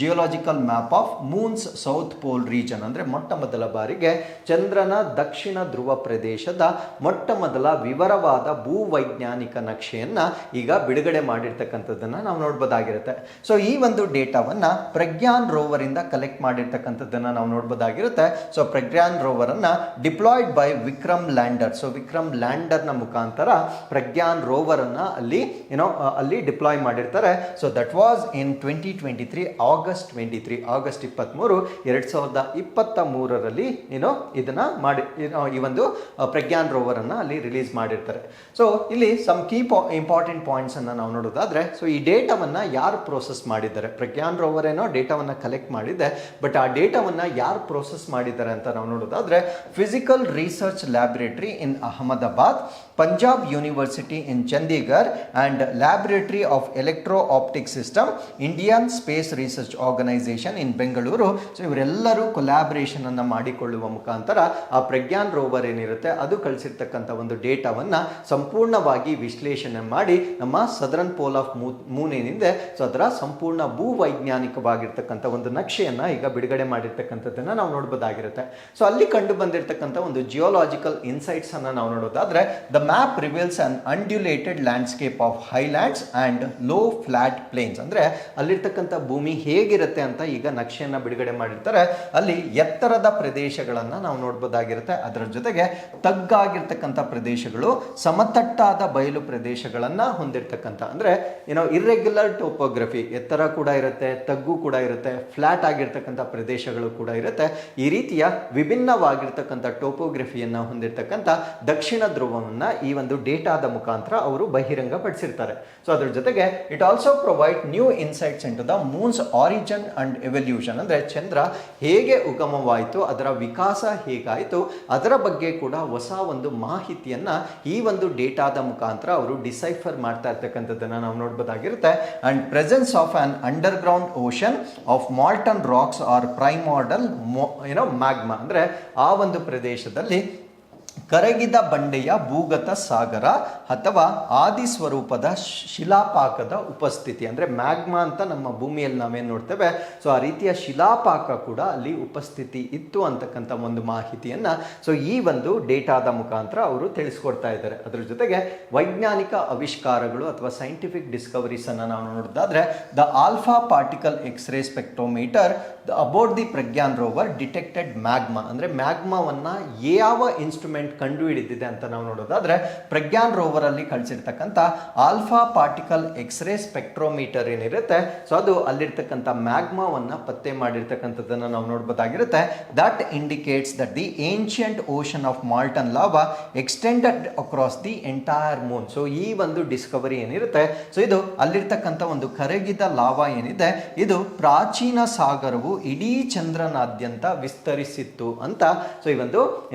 geological map of moon's south pole region, ಅಂದರೆ ಮೊಟ್ಟ ಮೊದಲ ಬಾರಿಗೆ ಚಂದ್ರನ ದಕ್ಷಿಣ ಧ್ರುವ ಪ್ರದೇಶದ ಮೊಟ್ಟ ಮೊದಲ ವಿವರವಾದ ಭೂವೈಜ್ಞಾನಿಕ ನಕ್ಷೆಯನ್ನ ಈಗ ಬಿಡುಗಡೆ ಮಾಡಿರ್ತಕ್ಕಂಥದ್ದನ್ನ ನಾವು ನೋಡ್ಬೋದಾಗಿರುತ್ತೆ. ಸೊ ಈ ಒಂದು ಡೇಟಾವನ್ನ ಪ್ರಜ್ಞಾನ್ ರೋವರ್ ಇಂದ ಕಲೆಕ್ಟ್ ಮಾಡಿರ್ತಕ್ಕಂಥದ್ದನ್ನ ನಾವು ನೋಡ್ಬೋದಾಗಿರುತ್ತೆ. ಸೊ ಪ್ರಜ್ಞಾನ್ ರೋವರ್ ಅನ್ನ diploid by Vikram lander. So Vikram lander ನ ಮುಖಾಂತರ ಪ್ರಜ್ಞಾನ್ ರೋವರ್ ಅನ್ನ ಅಲ್ಲಿ ಡಿಪ್ಲಾಯ್ ಮಾಡಿರ್ತಾರೆ. So that was in 2023 August 23 August 23 2023ರಲ್ಲಿ ಇದನ್ನ ಮಾಡಿ ಈ ಒಂದು ಪ್ರಜ್ಞಾನ್ ರೋವರ್ ಅನ್ನ ಅಲ್ಲಿ ರಿಲೀಸ್ ಮಾಡಿರ್ತಾರೆ. ಸೊ ಇಲ್ಲಿ ಸಮ್ ಕೀ ಇಂಪಾರ್ಟೆಂಟ್ ಪಾಯಿಂಟ್ಸ್ ಅನ್ನ ನಾವು ನೋಡೋದಾದ್ರೆ, ಸೊ ಈ ಡೇಟಾವನ್ನ ಯಾರು ಪ್ರೋಸೆಸ್ ಮಾಡಿದ್ದಾರೆ, ಪ್ರಜ್ಞಾನ್ ರೋವರ್ ಏನೋ ಡೇಟಾವನ್ನ ಕಲೆಕ್ಟ್ ಮಾಡಿದೆ, ಬಟ್ ಆ ಡೇಟಾವನ್ನ ಯಾರು ಪ್ರೋಸೆಸ್ ಮಾಡಿದ್ದಾರೆ ಅಂತ ನಾವು ನೋಡೋದಾದ್ರೆ, physical research laboratory in Ahmedabad, Punjab university in Chandigarh and laboratory of electro optic system, Indian space research organisation in Bengaluru. So ಇವರೆಲ್ಲರೂ ಕೊಲ್ಯಾಬರೇಷನ್ ಅನ್ನ ಮಾಡಿಕೊಳ್ಳುವ ಮುಖಾಂತರ ಆ ಪ್ರಜ್ಞಾನ್ ರೋವರ್ ಏನಿರುತ್ತೆ ಅದು ಕಳಿಸಿರ್ತಕ್ಕಂಥ ಒಂದು ಡೇಟಾವನ್ನ ಸಂಪೂರ್ಣವಾಗಿ ವಿಶ್ಲೇಷಣೆ ಮಾಡಿ ನಮ್ಮ ಸದರನ್ ಪೋಲ್ ಆಫ್ ಮೂನ್ ಏನಿದೆ, ಸೊ ಅದರ ಸಂಪೂರ್ಣ ಭೂವೈಜ್ಞಾನಿಕವಾಗಿರ್ತಕ್ಕಂಥ ಒಂದು ನಕ್ಷೆಯನ್ನ ಈಗ ಬಿಡುಗಡೆ ಮಾಡಿರ್ತಕ್ಕಂಥದ್ದನ್ನ ನಾವು ನೋಡಬಹುದಾಗಿರುತ್ತೆ. ಸೊ ಅಲ್ಲಿ ಕಂಡು ಬಂದಿರತಕ್ಕಂಥ ಒಂದು ಜಿಯೋಲಾಜಿಕಲ್ ಇನ್ಸೈಟ್ಸ್ ಅನ್ನ ನಾವು ನೋಡೋದಾದ್ರೆ, the map reveals an undulated landscape of highlands and low flat plains, ಅಂದ್ರೆ ಅಲ್ಲಿರ್ತಕ್ಕಂಥ ಭೂಮಿ ಹೇಗಿರುತ್ತೆ ಅಂತ ಈಗ ನಕ್ಷೆಯನ್ನ ಬಿಡುಗಡೆ ಮಾಡಿರ್ತಾರೆ. ಅಲ್ಲಿ ಎತ್ತರದ ಪ್ರದೇಶಗಳನ್ನ ನಾವು ನೋಡಬಹುದಾಗಿರುತ್ತೆ, ಅದರ ಜೊತೆಗೆ ತಗ್ಗಾಗಿರ್ತಕ್ಕಂಥ ಪ್ರದೇಶಗಳು, ಸಮತಟ್ಟಾದ ಬಯಲು ಪ್ರದೇಶಗಳನ್ನ ಹೊಂದಿರತಕ್ಕಂಥ, ಅಂದ್ರೆ ಇರ್ರೆಗ್ಯುಲರ್ ಟೋಪೋಗ್ರಫಿ, ಎತ್ತರ ಕೂಡ ಇರುತ್ತೆ, ತಗ್ಗು ಕೂಡ ಇರುತ್ತೆ, ಫ್ಲಾಟ್ ಆಗಿರ್ತಕ್ಕಂಥ ಪ್ರದೇಶಗಳು ಕೂಡ ಇರುತ್ತೆ. ಈ ರೀತಿಯ ವಿಭಿನ್ನವಾಗಿರ್ತಕ್ಕಂಥ ಟೋಪೋಗ್ರಫಿಯನ್ನ ಹೊಂದಿರತಕ್ಕಂಥ ದಕ್ಷಿಣ ಧ್ರುವವನ್ನ ಈ ಒಂದು ಡೇಟಾದ ಮುಖಾಂತರ ಅವರು ಬಹಿರಂಗ ಪಡಿಸಿರ್ತಾರೆ. ಸೊ ಅದ್ರ ಜೊತೆಗೆ it also provide new insights in to the moon's origin and evolution, ಅಂದ್ರೆ ಚಂದ್ರ ಹೇಗೆ ಉಗಮವಾಯಿತು, ಅದರ ವಿಕಾಸ ಹೇಗಾಯಿತು, ಅದರ ಬಗ್ಗೆ ಕೂಡ ಹೊಸ ಒಂದು ಮಾಹಿತಿಯನ್ನ ಈ ಒಂದು ಡೇಟಾದ ಮುಖಾಂತರ ಅವರು ಡಿಸೈಫರ್ ಮಾಡ್ತಾ ಇರ್ತಕ್ಕಂಥದ್ದನ್ನ ನಾವು ನೋಡಬಹುದಾಗಿರುತ್ತೆ. And presence of an underground ocean of molten rocks or primordial magma, ಅಂದ್ರೆ ಆ ಒಂದು ಪ್ರದೇಶದಲ್ಲಿ ಕರಗಿದ ಬಂಡೆಯ ಭೂಗತ ಸಾಗರ ಅಥವಾ ಆದಿ ಸ್ವರೂಪದ ಶಿಲಾಪಾಕದ ಉಪಸ್ಥಿತಿ, ಅಂದ್ರೆ ಮ್ಯಾಗ್ಮಾ ಅಂತ ನಮ್ಮ ಭೂಮಿಯಲ್ಲಿ ನಾವೇನು ನೋಡ್ತೇವೆ, ಸೊ ಆ ರೀತಿಯ ಶಿಲಾಪಾಕ ಕೂಡ ಅಲ್ಲಿ ಉಪಸ್ಥಿತಿ ಇತ್ತು ಅಂತಕ್ಕಂಥ ಒಂದು ಮಾಹಿತಿಯನ್ನ ಸೊ ಈ ಒಂದು ಡೇಟಾದ ಮುಖಾಂತರ ಅವರು ತಿಳಿಸ್ಕೊಡ್ತಾ ಇದ್ದಾರೆ. ಅದ್ರ ಜೊತೆಗೆ ವೈಜ್ಞಾನಿಕ ಆವಿಷ್ಕಾರಗಳು ಅಥವಾ ಸೈಂಟಿಫಿಕ್ ಡಿಸ್ಕವರೀಸ್ ಅನ್ನ ನಾವು ನೋಡೋದಾದ್ರೆ, the alpha particle x ray spectrometer about the Pragyan rover detected magma, ಅಂದ್ರೆ ಮ್ಯಾಗ್ಮಾವನ್ನ ಯಾವ ಇನ್ಸ್ಟ್ರೂಮೆಂಟ್ ಕಂಡು ಹಿಡಿದಿದೆ ಅಂತ ನಾವು ನೋಡೋದಾದ್ರೆ, ಪ್ರಜ್ಞಾನ್ ರೋವರ್ ಅಲ್ಲಿ ಕಳಿಸಿರ್ತಕ್ಕಂಥ ಆಲ್ಫಾ ಪಾರ್ಟಿಕಲ್ ಎಕ್ಸ್ರೇ ಸ್ಪೆಕ್ಟ್ರೋಮೀಟರ್ ಏನಿರುತ್ತೆ, ಸೊ ಅದು ಅಲ್ಲಿರ್ತಕ್ಕಂಥ ಮ್ಯಾಗ್ಮಾವನ್ನ ಪತ್ತೆ ಮಾಡಿರ್ತಕ್ಕಂಥದ್ದನ್ನ ನಾವು ನೋಡಬಹುದಾಗಿರುತ್ತೆ. That indicates that the ancient ocean of molten lava extended across the entire moon. So ಈ ಒಂದು ಡಿಸ್ಕವರಿ ಏನಿರುತ್ತೆ, ಸೊ ಇದು ಅಲ್ಲಿರ್ತಕ್ಕಂಥ ಒಂದು ಕರಗಿದ ಲಾವಾ ಏನಿದೆ, ಇದು ಪ್ರಾಚೀನ ಸಾಗರವು ಇಡೀ ಚಂದ್ರನಾದ್ಯಂತ ವಿಸ್ತರಿಸಿತ್ತು ಅಂತ ಸೊ ಈ ಒಂದು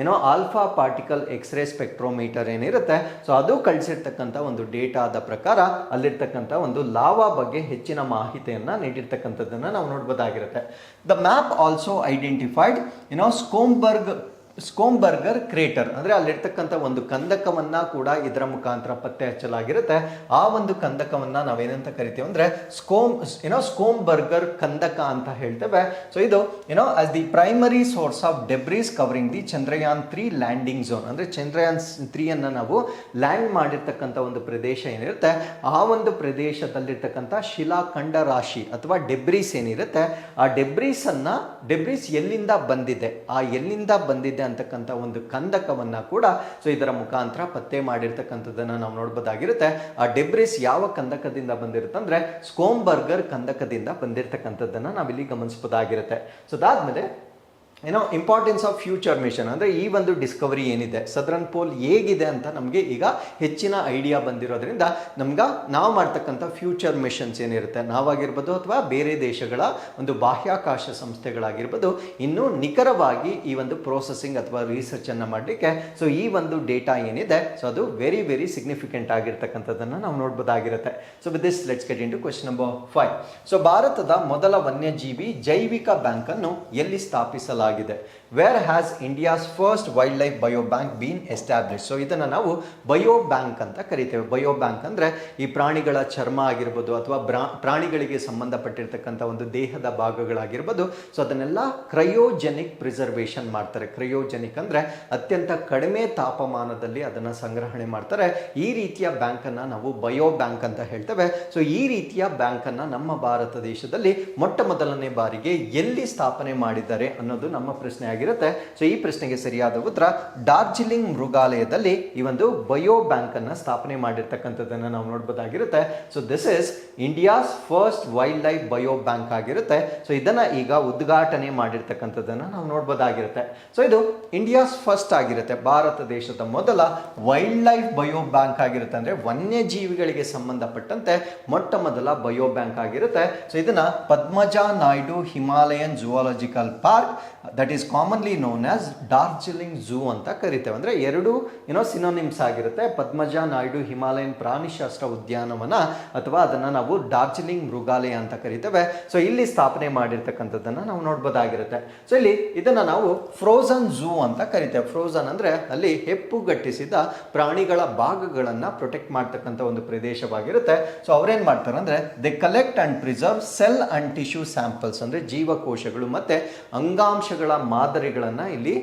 ಆಲ್ಫಾ ಪಾರ್ಟಿಕಲ್ ಎಕ್ಸ್ರೇ ಸ್ಪೆಕ್ಟ್ರೋಮೀಟರ್ ಏನಿರುತ್ತೆ, ಸೊ ಅದು ಕಳಿಸಿರ್ತಕ್ಕಂಥ ಒಂದು ಡೇಟಾದ ಪ್ರಕಾರ ಅಲ್ಲಿರ್ತಕ್ಕಂಥ ಒಂದು ಲಾವಾ ಬಗ್ಗೆ ಹೆಚ್ಚಿನ ಮಾಹಿತಿಯನ್ನ ನೀಡಿರ್ತಕ್ಕಂಥದ್ದನ್ನ ನಾವು ನೋಡಬಹುದಾಗಿರುತ್ತೆ. The map also identified Schomberger crater, ಅಂದ್ರೆ ಅಲ್ಲಿರ್ತಕ್ಕಂಥ ಒಂದು ಕಂದಕವನ್ನ ಕೂಡ ಇದರ ಮುಖಾಂತರ ಪತ್ತೆ ಹಚ್ಚಲಾಗಿರುತ್ತೆ. ಆ ಒಂದು ಕಂದಕವನ್ನ ನಾವೇನಂತ ಕರಿತೀವಿ ಅಂದ್ರೆ ಸ್ಕೋಂಬರ್ಗರ್ ಕಂದಕ ಅಂತ ಹೇಳ್ತೇವೆ. ಸೊ ಇದು as the primary source of debris covering the Chandrayaan three landing zone, ಅಂದ್ರೆ ಚಂದ್ರಯಾನ್-3 ಅನ್ನ ನಾವು ಲ್ಯಾಂಡ್ ಮಾಡಿರ್ತಕ್ಕಂಥ ಒಂದು ಪ್ರದೇಶ ಏನಿರುತ್ತೆ, ಆ ಒಂದು ಪ್ರದೇಶದಲ್ಲಿರ್ತಕ್ಕಂಥ ಶಿಲಾಖಂಡ ರಾಶಿ ಅಥವಾ ಡೆಬ್ರೀಸ್ ಏನಿರುತ್ತೆ, ಆ ಡೆಬ್ರೀಸ್ ಎಲ್ಲಿಂದ ಬಂದಿದೆ, ಆ ಎಲ್ಲಿಂದ ಬಂದಿದೆ ಅಂತಕ್ಕಂಥ ಒಂದು ಕಂದಕವನ್ನ ಕೂಡ ಸೊ ಇದರ ಮುಖಾಂತರ ಪತ್ತೆ ಮಾಡಿರ್ತಕ್ಕಂಥದ್ದನ್ನ ನಾವು ನೋಡಬಹುದಾಗಿರುತ್ತೆ. ಆ ಡೆಬ್ರಿಸ್ ಯಾವ ಕಂದಕದಿಂದ ಬಂದಿರುತ್ತೆ ಅಂದ್ರೆ ಸ್ಕೋಂಬರ್ಗರ್ ಕಂದಕದಿಂದ ಬಂದಿರತಕ್ಕಂಥದ್ದನ್ನ ನಾವಿಲ್ಲಿ ಗಮನಿಸಬಹುದಾಗಿರುತ್ತೆ. ಸೊ ಅದಾದ್ಮೇಲೆ ಇಂಪಾರ್ಟೆನ್ಸ್ ಆಫ್ ಫ್ಯೂಚರ್ ಮಿಷನ್ ಅಂದರೆ ಈ ಒಂದು ಡಿಸ್ಕವರಿ ಏನಿದೆ ಸದರ್ನ್ ಪೋಲ್ ಹೇಗಿದೆ ಅಂತ ನಮಗೆ ಈಗ ಹೆಚ್ಚಿನ ಐಡಿಯಾ ಬಂದಿರೋದ್ರಿಂದ ನಮ್ಗೆ ನಾವು ಮಾಡ್ತಕ್ಕಂಥ ಫ್ಯೂಚರ್ ಮಿಷನ್ಸ್ ಏನಿರುತ್ತೆ ನಾವಾಗಿರ್ಬೋದು ಅಥವಾ ಬೇರೆ ದೇಶಗಳ ಒಂದು ಬಾಹ್ಯಾಕಾಶ ಸಂಸ್ಥೆಗಳಾಗಿರ್ಬೋದು ಇನ್ನೂ ನಿಖರವಾಗಿ ಈ ಒಂದು ಪ್ರೋಸೆಸಿಂಗ್ ಅಥವಾ ರಿಸರ್ಚನ್ನು ಮಾಡಲಿಕ್ಕೆ ಸೊ ಈ ಒಂದು ಡೇಟಾ ಏನಿದೆ ಸೊ ಅದು ವೆರಿ ವೆರಿ ಸಿಗ್ನಿಫಿಕೆಂಟ್ ಆಗಿರ್ತಕ್ಕಂಥದ್ದನ್ನು ನಾವು ನೋಡ್ಬೋದಾಗಿರುತ್ತೆ. So with this let's get into question number 5. So ಭಾರತದ ಮೊದಲ ವನ್ಯಜೀವಿ ಜೈವಿಕ ಬ್ಯಾಂಕನ್ನು ಎಲ್ಲಿ ಸ್ಥಾಪಿಸಲಾಗಿದೆ? Where has India's first wildlife bio bank been establish? So ಇದನ್ನು ನಾವು ಬಯೋ ಬ್ಯಾಂಕ್ ಅಂತ ಕರಿತೇವೆ. ಬಯೋ ಬ್ಯಾಂಕ್ ಅಂದರೆ ಈ ಪ್ರಾಣಿಗಳ ಚರ್ಮ ಆಗಿರ್ಬೋದು ಅಥವಾ ಪ್ರಾಣಿಗಳಿಗೆ ಸಂಬಂಧಪಟ್ಟಿರ್ತಕ್ಕಂಥ ಒಂದು ದೇಹದ ಭಾಗಗಳಾಗಿರ್ಬೋದು ಸೊ ಅದನ್ನೆಲ್ಲ ಕ್ರಯೋಜೆನಿಕ್ ಪ್ರಿಸರ್ವೇಷನ್ ಮಾಡ್ತಾರೆ. ಕ್ರಯೋಜೆನಿಕ್ ಅಂದರೆ ಅತ್ಯಂತ ಕಡಿಮೆ ತಾಪಮಾನದಲ್ಲಿ ಅದನ್ನು ಸಂಗ್ರಹಣೆ ಮಾಡ್ತಾರೆ. ಈ ರೀತಿಯ ಬ್ಯಾಂಕನ್ನು ನಾವು ಬಯೋ ಬ್ಯಾಂಕ್ ಅಂತ ಹೇಳ್ತೇವೆ. ಸೊ ಈ ರೀತಿಯ ಬ್ಯಾಂಕನ್ನು ನಮ್ಮ ಭಾರತ ದೇಶದಲ್ಲಿ ಮೊಟ್ಟ ಮೊದಲನೇ ಬಾರಿಗೆ ಎಲ್ಲಿ ಸ್ಥಾಪನೆ ಮಾಡಿದ್ದಾರೆ ಅನ್ನೋದು ನಮ್ಮ ಪ್ರಶ್ನೆ ಆಗಿರುತ್ತೆ. ಸೊ ಈ ಪ್ರಶ್ನೆಗೆ ಸರಿಯಾದ ಉತ್ತರ ಡಾರ್ಜಿಲಿಂಗ್ ಮೃಗಾಲಯದಲ್ಲಿ ಈ ಒಂದು ಬಯೋ ಬ್ಯಾಂಕ್ ಅನ್ನ ಸ್ಥಾಪನೆ ಮಾಡಿರ್ತಕ್ಕಂಥದ್ದನ್ನು ನಾವು ನೋಡ್ಬೋದಾಗಿರುತ್ತೆ. So this is India's first wildlife bio bank ಆಗಿರುತ್ತೆ. ಸೊ ಇದನ್ನ ಈಗ ಉದ್ಘಾಟನೆ ಮಾಡಿರ್ತಕ್ಕಂಥದ್ದನ್ನು ನಾವು ನೋಡ್ಬೋದಾಗಿರುತ್ತೆ. ಸೊ ಇದು ಇಂಡಿಯಾಸ್ ಫಸ್ಟ್ ಆಗಿರುತ್ತೆ, ಭಾರತ ದೇಶದ ಮೊದಲ ವೈಲ್ಡ್ ಲೈಫ್ ಬಯೋ ಬ್ಯಾಂಕ್ ಆಗಿರುತ್ತೆ. ಅಂದ್ರೆ ವನ್ಯಜೀವಿಗಳಿಗೆ ಸಂಬಂಧಪಟ್ಟಂತೆ ಮೊಟ್ಟ ಮೊದಲ ಬಯೋ ಬ್ಯಾಂಕ್ ಆಗಿರುತ್ತೆ. ಸೊ ಇದನ್ನ Padmaja Naidu Himalayan zoological park that is commonly known as Darjeeling zoo ಅಂತ ಕರಿತೇವೆ. ಅಂದರೆ ಎರಡು ಸಿನೋನಿಮ್ಸ್ ಆಗಿರುತ್ತೆ. ಪದ್ಮಜಾ ನಾಯ್ಡು ಹಿಮಾಲಯನ್ ಪ್ರಾಣಿಶಾಸ್ತ್ರ ಉದ್ಯಾನವನ ಅಥವಾ ಅದನ್ನು ನಾವು ಡಾರ್ಜಿಲಿಂಗ್ ಮೃಗಾಲಯ ಅಂತ ಕರಿತೇವೆ. ಸೊ ಇಲ್ಲಿ ಸ್ಥಾಪನೆ ಮಾಡಿರ್ತಕ್ಕಂಥದ್ದನ್ನು ನಾವು ನೋಡ್ಬೋದಾಗಿರುತ್ತೆ. ಸೊ ಇಲ್ಲಿ ಇದನ್ನು ನಾವು ಫ್ರೋಝನ್ ಝೂ ಅಂತ ಕರಿತೇವೆ. ಫ್ರೋಝನ್ ಅಂದರೆ ಅಲ್ಲಿ ಹೆಪ್ಪುಗಟ್ಟಿಸಿದ ಪ್ರಾಣಿಗಳ ಭಾಗಗಳನ್ನು ಪ್ರೊಟೆಕ್ಟ್ ಮಾಡ್ತಕ್ಕಂಥ ಒಂದು ಪ್ರದೇಶವಾಗಿರುತ್ತೆ. ಸೊ ಅವ್ರೇನು ಮಾಡ್ತಾರೆ ಅಂದರೆ they collect and preserve cell and tissue samples ಅಂದರೆ ಜೀವಕೋಶಗಳು ಮತ್ತು ಅಂಗಾಂಶಗಳ ಮಾದರಿಗಳನ್ನು ಇಲ್ಲಿ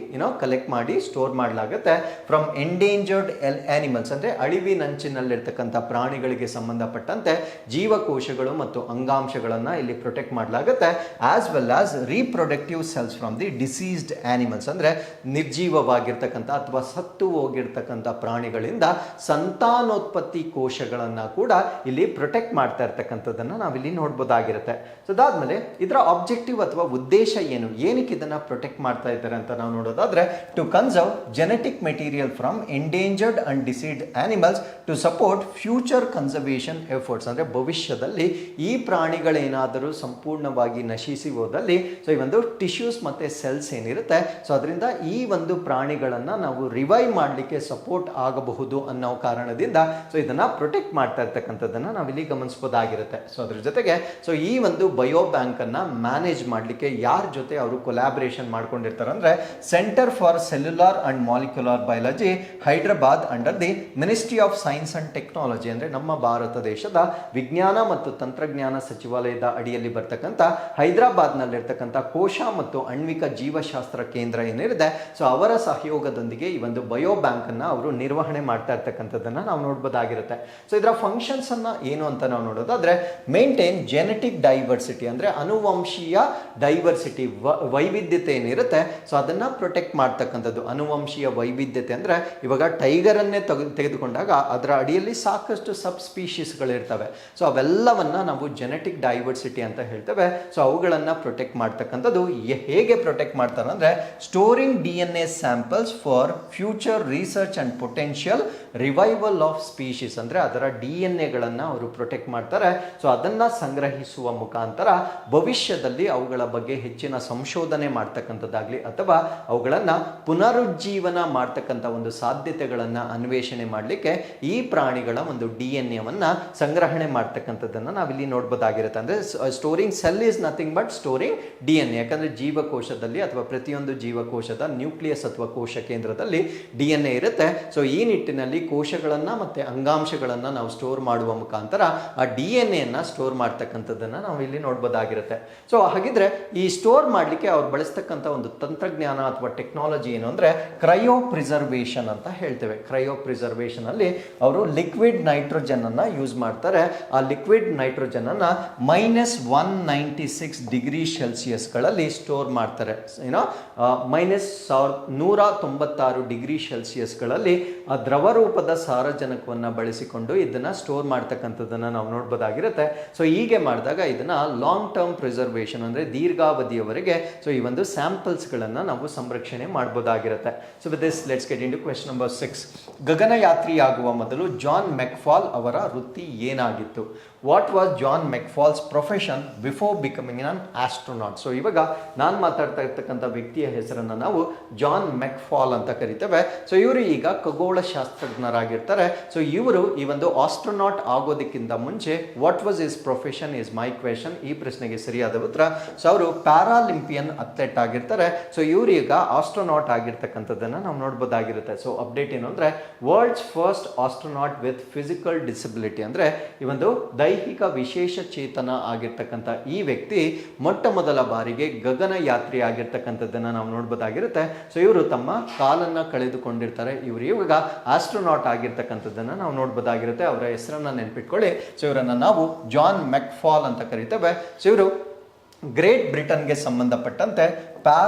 ಕಲೆಕ್ಟ್ ಮಾಡಿ ಸ್ಟೋರ್ ಮಾಡಲಾಗುತ್ತೆ ಫ್ರಮ್ ಎಂಡೇಂಜರ್ಡ್ ಆನಿಮಲ್ಸ್ ಅಂದರೆ ಅಳಿವಿನಂಚಿನಲ್ಲಿರ್ತಕ್ಕಂಥ ಪ್ರಾಣಿಗಳಿಗೆ ಸಂಬಂಧಪಟ್ಟಂತೆ ಜೀವಕೋಶಗಳು ಮತ್ತು ಅಂಗಾಂಶಗಳನ್ನು ಇಲ್ಲಿ ಪ್ರೊಟೆಕ್ಟ್ ಮಾಡಲಾಗುತ್ತೆ. As well as reproductive cells from the deceased animals ಅಂದರೆ ನಿರ್ಜೀವವಾಗಿರ್ತಕ್ಕಂಥ ಅಥವಾ ಸತ್ತು ಹೋಗಿರ್ತಕ್ಕಂಥ ಪ್ರಾಣಿಗಳಿಂದ ಸಂತಾನೋತ್ಪತ್ತಿ ಕೋಶಗಳನ್ನು ಕೂಡ ಇಲ್ಲಿ ಪ್ರೊಟೆಕ್ಟ್ ಮಾಡ್ತಾ ಇರ್ತಕ್ಕಂಥದ್ದನ್ನು ನಾವಿಲ್ಲಿ ನೋಡ್ಬೋದಾಗಿರುತ್ತೆ. ಸೊ ಅದಾದ್ಮೇಲೆ ಇದರ ಆಬ್ಜೆಕ್ಟಿವ್ ಅಥವಾ ಉದ್ದೇಶ ಏನಕ್ಕೆ ಇದನ್ನ ಪ್ರೊಟೆಕ್ಟ್ ಮಾಡ್ತಾ ಇದ್ದಾರೆ ಅಂತ ನಾವು ನೋಡೋದಾದ್ರೆ to conserve genetic material from endangered and diseased animals to support future conservation efforts ಅಂದರೆ ಭವಿಷ್ಯದಲ್ಲಿ ಈ ಪ್ರಾಣಿಗಳೇನಾದರೂ ಸಂಪೂರ್ಣವಾಗಿ ನಶಿಸಿ ಹೋದಲ್ಲಿ ಸೊ ಈ ಒಂದು ಟಿಶ್ಯೂಸ್ ಮತ್ತೆ ಸೆಲ್ಸ್ ಏನಿರುತ್ತೆ ಸೊ ಅದರಿಂದ ಈ ಒಂದು ಪ್ರಾಣಿಗಳನ್ನು ನಾವು ರಿವೈವ್ ಮಾಡಲಿಕ್ಕೆ ಸಪೋರ್ಟ್ ಆಗಬಹುದು ಅನ್ನೋ ಕಾರಣದಿಂದ ಸೊ ಇದನ್ನ ಪ್ರೊಟೆಕ್ಟ್ ಮಾಡ್ತಾ ಇರ್ತಕ್ಕಂಥದ್ದನ್ನು ನಾವಿಲ್ಲಿ ಗಮನಿಸಬಹುದಾಗಿರುತ್ತೆ. ಸೊ ಅದ್ರ ಜೊತೆಗೆ ಸೊ ಈ ಒಂದು ಬಯೋ ಬ್ಯಾಂಕ್ ಅನ್ನ ಮ್ಯಾನೇಜ್ ಮಾಡಲಿಕ್ಕೆ ಯಾರ ಜೊತೆ ಅವರು ಕೊಲಾಬರೇಷನ್ ಮಾಡ್ಕೊಂಡಿರ್ತಾರೆ ಅಂದ್ರೆ centre for cellular and molecular biology Hyderabad under the ministry of science and technology ಅಂದ್ರೆ ನಮ್ಮ ಭಾರತ ದೇಶದ ವಿಜ್ಞಾನ ಮತ್ತು ತಂತ್ರಜ್ಞಾನ ಸಚಿವಾಲಯದ ಅಡಿಯಲ್ಲಿ ಬರ್ತಕ್ಕಂಥ ಹೈದರಾಬಾದ್ನಲ್ಲಿರ್ತಕ್ಕಂಥ ಕೋಶ ಮತ್ತು ಆಣ್ವಿಕ ಜೀವಶಾಸ್ತ್ರ ಕೇಂದ್ರ ಏನಿದೆ ಸೊ ಅವರ ಸಹಯೋಗದೊಂದಿಗೆ ಈ ಒಂದು ಬಯೋ ಬ್ಯಾಂಕ್ ಅನ್ನ ಅವರು ನಿರ್ವಹಣೆ ಮಾಡ್ತಾ ಇರ್ತಕ್ಕಂಥದ್ದನ್ನ ನಾವು ನೋಡಬಹುದಾಗಿರುತ್ತೆ. ಸೊ ಇದರ ಫಂಕ್ಷನ್ಸ್ ಅನ್ನ ಏನು ಅಂತ ನಾವು ನೋಡೋದಾದ್ರೆ ಮೇಂಟೈನ್ ಜೆನೆಟಿಕ್ ಡೈವರ್ಸಿಟಿ ಅಂದ್ರೆ ಅನುವಂಶೀಯ ಡೈವರ್ಸಿಟಿ ವೈವಿಧ್ಯತೆ ಏನಿರುತ್ತೆ ಸೊ ಅದನ್ನ ಪ್ರೊಟೆಕ್ಟ್ ಮಾಡ್ತಕ್ಕಂಥದ್ದು. ಅನುವಂಶೀಯ ವೈವಿಧ್ಯತೆ ಅಂದ್ರೆ ಇವಾಗ ಟೈಗರ್ ಅನ್ನೇ ತೆಗೆದುಕೊಂಡಾಗ ಅದರ ಅಡಿಯಲ್ಲಿ ಸಾಕಷ್ಟು ಸಬ್ ಸ್ಪೀಶೀಸ್ಗಳಿರ್ತವೆ. ಸೊ ಅವೆಲ್ಲವನ್ನ ನಾವು ಜೆನೆಟಿಕ್ ಡೈವರ್ಸಿಟಿ ಅಂತ ಹೇಳ್ತೇವೆ. ಸೊ ಅವುಗಳನ್ನ ಪ್ರೊಟೆಕ್ಟ್ ಮಾಡ್ತಕ್ಕಂಥದ್ದು ಹೇಗೆ ಪ್ರೊಟೆಕ್ಟ್ ಮಾಡ್ತಾರೆ ಅಂದ್ರೆ storing DNA samples for future research and potential revival of species ಅಂದ್ರೆ ಅದರ DNA ಅವರು ಪ್ರೊಟೆಕ್ಟ್ ಮಾಡ್ತಾರೆ. ಸೊ ಅದನ್ನ ಸಂಗ್ರಹಿಸುವ ಮುಖಾಂತರ ಭವಿಷ್ಯದಲ್ಲಿ ಅವುಗಳ ಬಗ್ಗೆ ಹೆಚ್ಚಿನ ಸಂಶೋಧನೆ ಮಾಡ್ತಕ್ಕಂಥದ್ದಾಗ್ಲಿ ಅಥವಾ ಅವುಗಳನ್ನ ಪುನರುಜ್ಜೀವನ ಮಾಡ್ತಕ್ಕಂಥ ಒಂದು ಸಾಧ್ಯತೆಗಳನ್ನ ಅನ್ವೇಷಣೆ ಮಾಡಲಿಕ್ಕೆ ಈ ಪ್ರಾಣಿಗಳ ಒಂದು DNA ಸಂಗ್ರಹಣೆ ಮಾಡ್ತಕ್ಕಂಥದ್ದನ್ನ ನಾವಿಲ್ಲಿ ನೋಡ್ಬೋದಾಗಿರುತ್ತೆ. ಅಂದ್ರೆ storing cell is nothing but storing DNA. ಯಾಕಂದ್ರೆ ಜೀವಕೋಶದಲ್ಲಿ ಅಥವಾ ಪ್ರತಿಯೊಂದು ಜೀವಕೋಶದ ನ್ಯೂಕ್ಲಿಯಸ್ ಅಥವಾ ಕೋಶ ಕೇಂದ್ರದಲ್ಲಿ DNA ಇರುತ್ತೆ. ಸೊ ಈ ನಿಟ್ಟಿನಲ್ಲಿ ಕೋಶಗಳನ್ನ ಮತ್ತೆ ಅಂಗಾಂಶಗಳನ್ನ ನಾವು ಸ್ಟೋರ್ ಮಾಡುವ ಮುಖಾಂತರ ಆ DNA ಸ್ಟೋರ್ ಮಾಡ್ತಕ್ಕಂಥದ್ದನ್ನ ನಾವು ಇಲ್ಲಿ ನೋಡ್ಬೋದಾಗಿರುತ್ತೆ. ಸೊ ಹಾಗಿದ್ರೆ ಈ ಸ್ಟೋರ್ ಮಾಡಲಿಕ್ಕೆ ಅವ್ರು ಬಳಸ್ತಕ್ಕಂಥ ಒಂದು ತಂತ್ರಜ್ಞಾನ ಅಥವಾ ಟೆಕ್ನಾಲಜಿ ಏನು ಅಂದ್ರೆ ಕ್ರಯೋ ಪ್ರಿಸರ್ವೇಷನ್ ಅಂತ ಹೇಳ್ತೇವೆ. ಕ್ರಯೋ ಪ್ರಿಸರ್ವೇಷನ್ ಅಲ್ಲಿ ಅವರು ಲಿಕ್ವಿಡ್ ನೈಟ್ರೋಜನ್ ಅನ್ನ ಯೂಸ್ ಮಾಡ್ತಾರೆ. ಆ ಲಿಕ್ವಿಡ್ ನೈಟ್ರೋಜನ್ ಅನ್ನ -196 ಡಿಗ್ರಿ ಸೆಲ್ಸಿಯಸ್ಗಳಲ್ಲಿ ಸ್ಟೋರ್ ಮಾಡ್ತಾರೆ. -196 ಡಿಗ್ರಿ ಸೆಲ್ಸಿಯಸ್ಗಳಲ್ಲಿ ಆ ದ್ರವ ಸಮರೂಪದ ಸಾರಜನಕವನ್ನು ಬಳಸಿಕೊಂಡು ಇದನ್ನ ಸ್ಟೋರ್ ಮಾಡ್ತಕ್ಕಂಥದ್ದನ್ನ ನಾವು ನೋಡ್ಬೋದಾಗಿರುತ್ತೆ. ಸೊ ಹೀಗೆ ಮಾಡಿದಾಗ ಇದನ್ನ ಲಾಂಗ್ ಟರ್ಮ್ ಪ್ರಿಸರ್ವೇಷನ್ ಅಂದ್ರೆ ದೀರ್ಘಾವಧಿಯವರೆಗೆ ಸೊ ಈ ಒಂದು ಸ್ಯಾಂಪಲ್ಸ್ಗಳನ್ನು ನಾವು ಸಂರಕ್ಷಣೆ ಮಾಡ್ಬೋದಾಗಿರುತ್ತೆ. So with this let's get into question number 6. ಗಗನಯಾತ್ರಿಯಾಗುವ ಮೊದಲು ಜಾನ್ ಮೆಕ್ಫಾಲ್ ಅವರ ವೃತ್ತಿ ಏನಾಗಿತ್ತು? What was John McFall's profession before becoming an astronaut? So ಇವಾಗ ನಾನು ಮಾತಾಡ್ತಾ ಇರ್ತಕ್ಕಂಥ ವ್ಯಕ್ತಿಯ ಹೆಸರನ್ನು ನಾವು ಜಾನ್ ಮೆಕ್ಫಾಲ್ ಅಂತ ಕರಿತೇವೆ. ಸೊ ಇವರು ಈಗ ಖಗೋಳ ಶಾಸ್ತ್ರಜ್ಞರಾಗಿರ್ತಾರೆ. ಸೊ ಇವರು ಈ ಒಂದು ಆಸ್ಟ್ರೋನಾಟ್ ಆಗೋದಕ್ಕಿಂತ ಮುಂಚೆ what was is profession is my question. ಈ ಪ್ರಶ್ನೆಗೆ ಸರಿಯಾದ ಉತ್ತರ ಸೊ ಅವರು ಪ್ಯಾರಾಲಿಂಪಿಯನ್ ಅಥ್ಲೆಟ್ ಆಗಿರ್ತಾರೆ. ಸೊ ಇವರು ಈಗ ಆಸ್ಟ್ರೋನಾಟ್ ಆಗಿರ್ತಕ್ಕಂಥದ್ದನ್ನು ನಾವು ನೋಡ್ಬೋದಾಗಿರುತ್ತೆ. ಸೊ ಅಪ್ಡೇಟ್ ಏನು ಅಂದರೆ world's first astronaut with physical disability, ಅಂದರೆ ಈ ಒಂದು ದೈಹಿಕ ವಿಶೇಷ ಚೇತನ ಆಗಿರ್ತಕ್ಕಂಥ ಈ ವ್ಯಕ್ತಿ ಮೊಟ್ಟ ಮೊದಲ ಬಾರಿಗೆ ಗಗನಯಾತ್ರಿ ಆಗಿರ್ತಕ್ಕಂಥದ್ದನ್ನು ನಾವು ನೋಡ್ಬೋದಾಗಿರುತ್ತೆ. ಸೊ ಇವರು ತಮ್ಮ ಕಾಲನ್ನು ಕಳೆದುಕೊಂಡಿರ್ತಾರೆ. ಇವರು ಇವಾಗ ಆಸ್ಟ್ರೋನಾಟ್ ಆಗಿರ್ತಕ್ಕಂಥದ್ದನ್ನು ನಾವು ನೋಡ್ಬೋದಾಗಿರುತ್ತೆ. ಅವರ ಹೆಸರನ್ನು ನೆನ್ಪಿಟ್ಕೊಳ್ಳಿ. ಸೊ ಇವರನ್ನು ನಾವು ಜಾನ್ ಮೆಕ್ಫಾಲ್ ಅಂತ ಕರಿತೇವೆ. ಸೊ ಇವರು ಗ್ರೇಟ್ ಬ್ರಿಟನ್ಗೆ ಸಂಬಂಧಪಟ್ಟಂತೆ